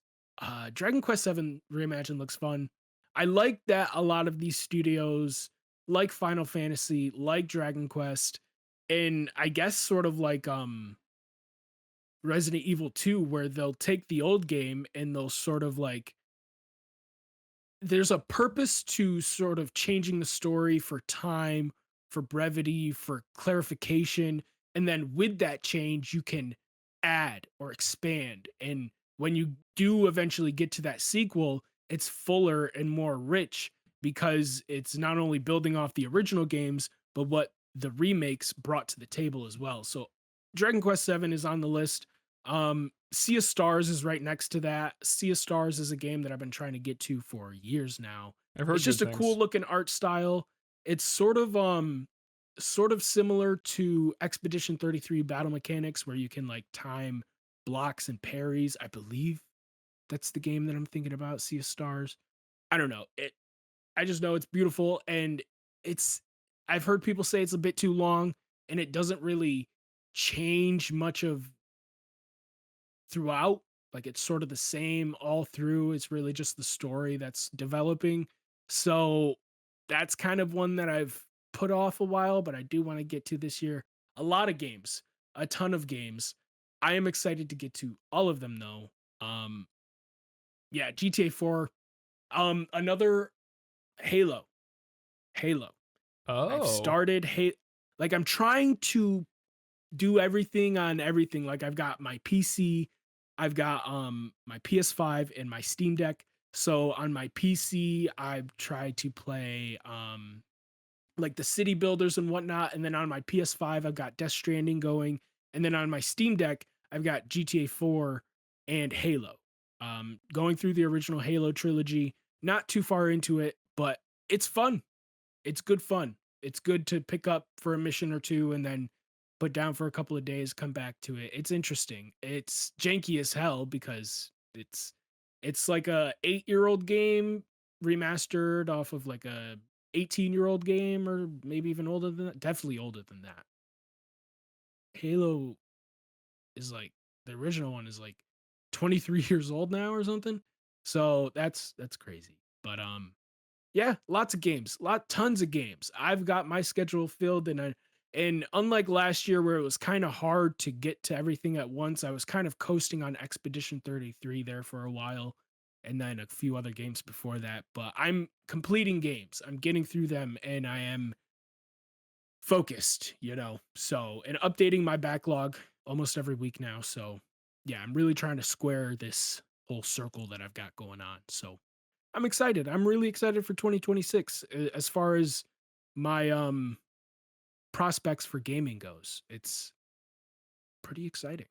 Speaker 2: Dragon Quest 7 Reimagined looks fun. I like that a lot of these studios, like Final Fantasy, like Dragon Quest, and I guess sort of like Resident Evil 2, where they'll take the old game and they'll sort of like there's a purpose to sort of changing the story for time, for brevity, for clarification. And then with that change, you can add or expand. And when you do eventually get to that sequel, it's fuller and more rich because it's not only building off the original games, but what the remakes brought to the table as well. So Dragon Quest 7 is on the list. Sea of Stars is right next to that. Sea of Stars is a game that I've been trying to get to for years now.
Speaker 1: I've
Speaker 2: It's
Speaker 1: heard good
Speaker 2: just a cool
Speaker 1: things.
Speaker 2: looking art style. It's sort of similar to Expedition 33 battle mechanics where you can like time blocks and parries. I believe that's the game that I'm thinking about, Sea of Stars. I don't know. I just know it's beautiful and it's I've heard people say it's a bit too long and it doesn't really change much of throughout. Like it's sort of the same all through. It's really just the story that's developing. So that's kind of one that I've put off a while, but I do want to get to this year. A lot of games, a ton of games. I am excited to get to all of them though. Um yeah, GTA 4. Another Halo. Halo. I've
Speaker 1: Oh,
Speaker 2: started like I'm trying to do everything on everything. Like I've got my PC, I've got my PS5 and my Steam Deck. So on my PC, I've tried to play like the city builders and whatnot. And then on my PS5, I've got Death Stranding going. And then on my Steam Deck, I've got GTA 4 and Halo. Going through the original Halo trilogy, not too far into it, but it's fun. It's good fun. It's good to pick up for a mission or two and then put down for a couple of days, come back to it. It's interesting. It's janky as hell because it's like a 8-year-old game remastered off of like a 18-year-old game or maybe even older than that. Definitely older than that. Halo is like the original one is like 23 years old now or something. So that's crazy. But yeah, lots of games, tons of games. I've got my schedule filled, and unlike last year where it was kind of hard to get to everything at once, I was kind of coasting on Expedition 33 there for a while, and then a few other games before that. But I'm completing games. I'm getting through them, and I am focused, you know. So, and updating my backlog almost every week now. So, yeah, I'm really trying to square this whole circle that I've got going on. So, I'm excited. I'm really excited for 2026 as far as my prospects for gaming goes. It's pretty exciting.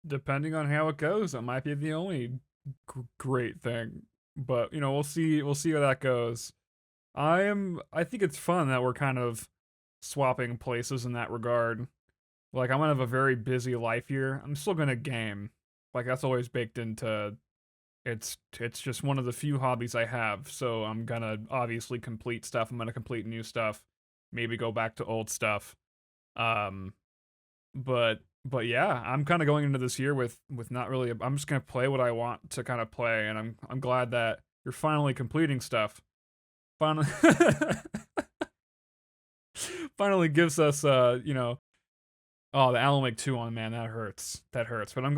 Speaker 1: depending on how it goes, that might be the only great thing. But you know, we'll see. We'll see how that goes. I think it's fun that we're kind of swapping places in that regard. Like I'm gonna have a very busy life here. I'm still gonna game. Like that's always baked into it's just one of the few hobbies I have. So I'm gonna obviously complete stuff. I'm gonna complete new stuff. Maybe go back to old stuff. Um but yeah, I'm kind of going into this year with not really I'm just gonna play what I want to kind of play, and I'm glad that you're finally completing stuff. Finally finally gives us you know, oh, the Alan Wake 2 one, man, that hurts. That hurts. But I'm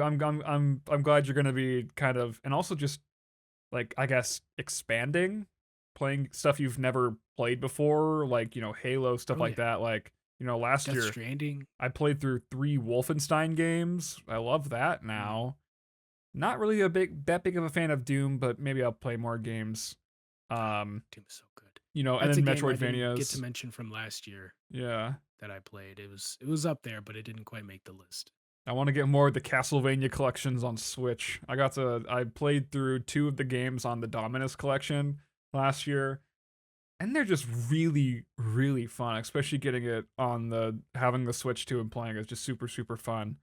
Speaker 1: glad you're gonna be kind of, and also just like I guess expanding, playing stuff you've never played before, like you know Halo stuff
Speaker 2: Oh
Speaker 1: like
Speaker 2: yeah,
Speaker 1: that. Like you know last
Speaker 2: Death
Speaker 1: year
Speaker 2: Stranding.
Speaker 1: I played through 3 Wolfenstein games. I love that
Speaker 2: Mm,
Speaker 1: now. Not really a big that big of a fan of Doom, but maybe I'll play more games.
Speaker 2: ah,
Speaker 1: Um,
Speaker 2: Doom is so good.
Speaker 1: and
Speaker 2: That's a
Speaker 1: then
Speaker 2: game I didn't get to
Speaker 1: Metroidvanias.
Speaker 2: mention from last year
Speaker 1: Yeah.
Speaker 2: that I played. It was up there, but it didn't quite make the list.
Speaker 1: I want to get more of the Castlevania collections on Switch. I played through 2 of the games on the Dominus collection last year, and they're just really, really fun, especially getting it on having the Switch 2 and playing is just super, super fun.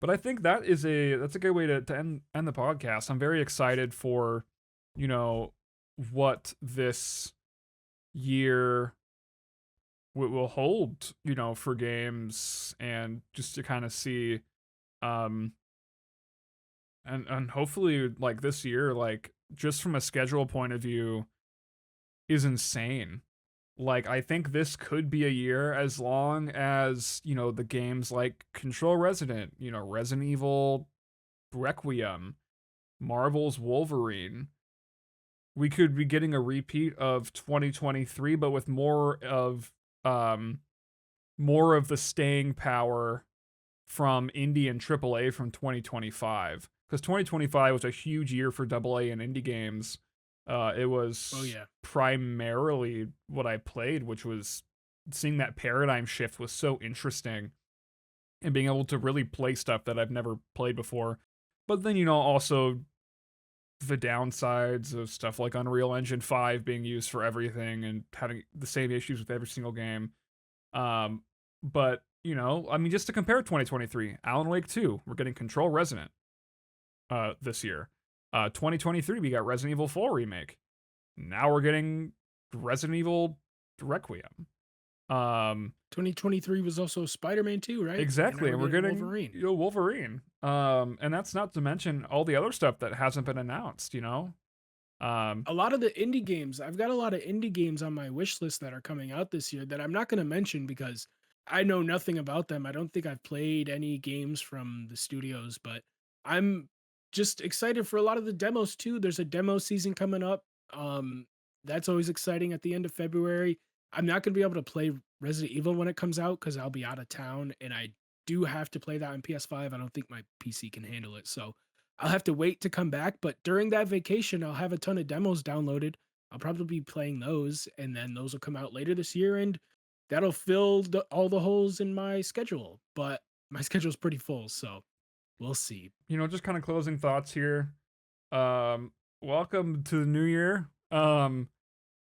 Speaker 1: But I think that's a good way to end the podcast. I'm very excited for, you know, what this year will hold, for games, and just to kind of see, um and hopefully, like, this year, like, just from a schedule point of view, is insane. Like, I think this could be a year, as long as, the games like Control Resident, Resident Evil Requiem, Marvel's Wolverine, we could be getting a repeat of 2023, but with um more of the staying power from indie and AAA from 2025, because 2025 was a huge year for AA and indie games. It
Speaker 2: Oh
Speaker 1: was
Speaker 2: yeah.
Speaker 1: primarily what I played, which was seeing that paradigm shift was so interesting, and being able to really play stuff that I've never played before. But then, also the downsides of stuff like Unreal Engine 5 being used for everything and having the same issues with every single game. But, I mean, just to compare 2023, Alan Wake 2, we're getting Control Resident this year. 2023, we got Resident Evil 4 remake. Now we're getting Resident Evil Requiem.
Speaker 2: 2023 was also Spider-Man 2, right? And now
Speaker 1: Exactly,
Speaker 2: we're
Speaker 1: and we're
Speaker 2: getting
Speaker 1: getting
Speaker 2: Wolverine.
Speaker 1: Wolverine. And that's not to mention all the other stuff that hasn't been announced. Um,
Speaker 2: A lot of the indie games, I've got a lot of indie games on my wish list that are coming out this year that I'm not going to mention because I know nothing about them. I don't think I've played any games from the studios, but I'm just excited for a lot of the demos too. There's a demo season coming up. Um, that's always exciting at the end of February. I'm not going to be able to play Resident Evil when it comes out because I'll be out of town and I do have to play that on PS5. I don't think my PC can handle it. So I'll have to wait to come back, but during that vacation, I'll have a ton of demos downloaded. I'll probably be playing those, and then those will come out later this year, and that'll fill all the holes in my schedule. But my schedule's pretty full, so we'll see.
Speaker 1: just kind of closing thoughts here. Um, Welcome to the new year.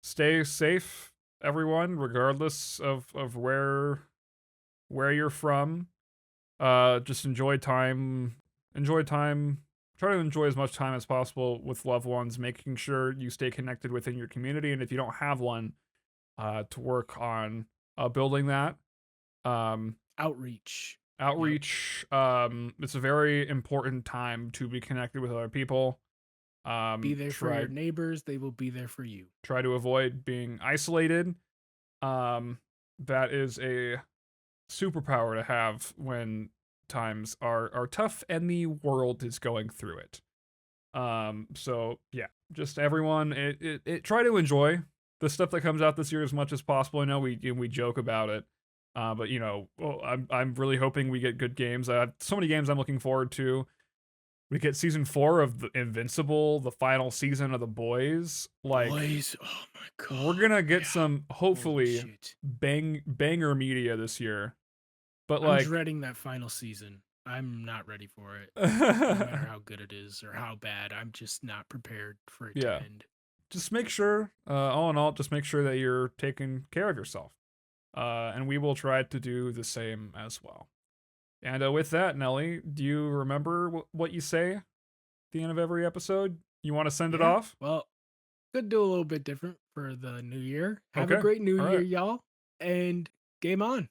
Speaker 1: Stay safe, everyone, regardless of where you're from. Just enjoy time. Enjoy time. Try to enjoy as much time as possible with loved ones, making sure you stay connected within your community, and if you don't have one, to work on building that. Um,
Speaker 2: Outreach. Yep.
Speaker 1: Outreach. It's a very important time to be connected with other people.
Speaker 2: Be there for
Speaker 1: Try
Speaker 2: your neighbors. They will be there for you.
Speaker 1: try to avoid being isolated. Um, that is a superpower to have when times are tough and the world is going through it. So yeah, just everyone, try to enjoy the stuff that comes out this year as much as possible. I know we joke about it, but well, I'm really hoping we get good games. I have so many games I'm looking forward to. We get season 4 of the Invincible, the final season of The Boys. Like,
Speaker 2: Boys, oh my
Speaker 1: we're
Speaker 2: god.
Speaker 1: gonna get
Speaker 2: Yeah.
Speaker 1: some,
Speaker 2: Holy
Speaker 1: hopefully,
Speaker 2: shit.
Speaker 1: banger media this year. But
Speaker 2: I'm
Speaker 1: like,
Speaker 2: dreading that final season. I'm not ready for it. No matter how good it is or how bad, I'm just not prepared for it to
Speaker 1: yeah,
Speaker 2: end.
Speaker 1: just make sure, all in all, just make sure that you're taking care of yourself. And we will try to do the same as well. And with that, Nelly, do you remember what you say at the end of every episode? You want to send it
Speaker 2: Yeah.
Speaker 1: off?
Speaker 2: Well, could do a little bit different for the new year. Have a
Speaker 1: Okay.
Speaker 2: great new
Speaker 1: All
Speaker 2: year,
Speaker 1: right.
Speaker 2: y'all, and game on.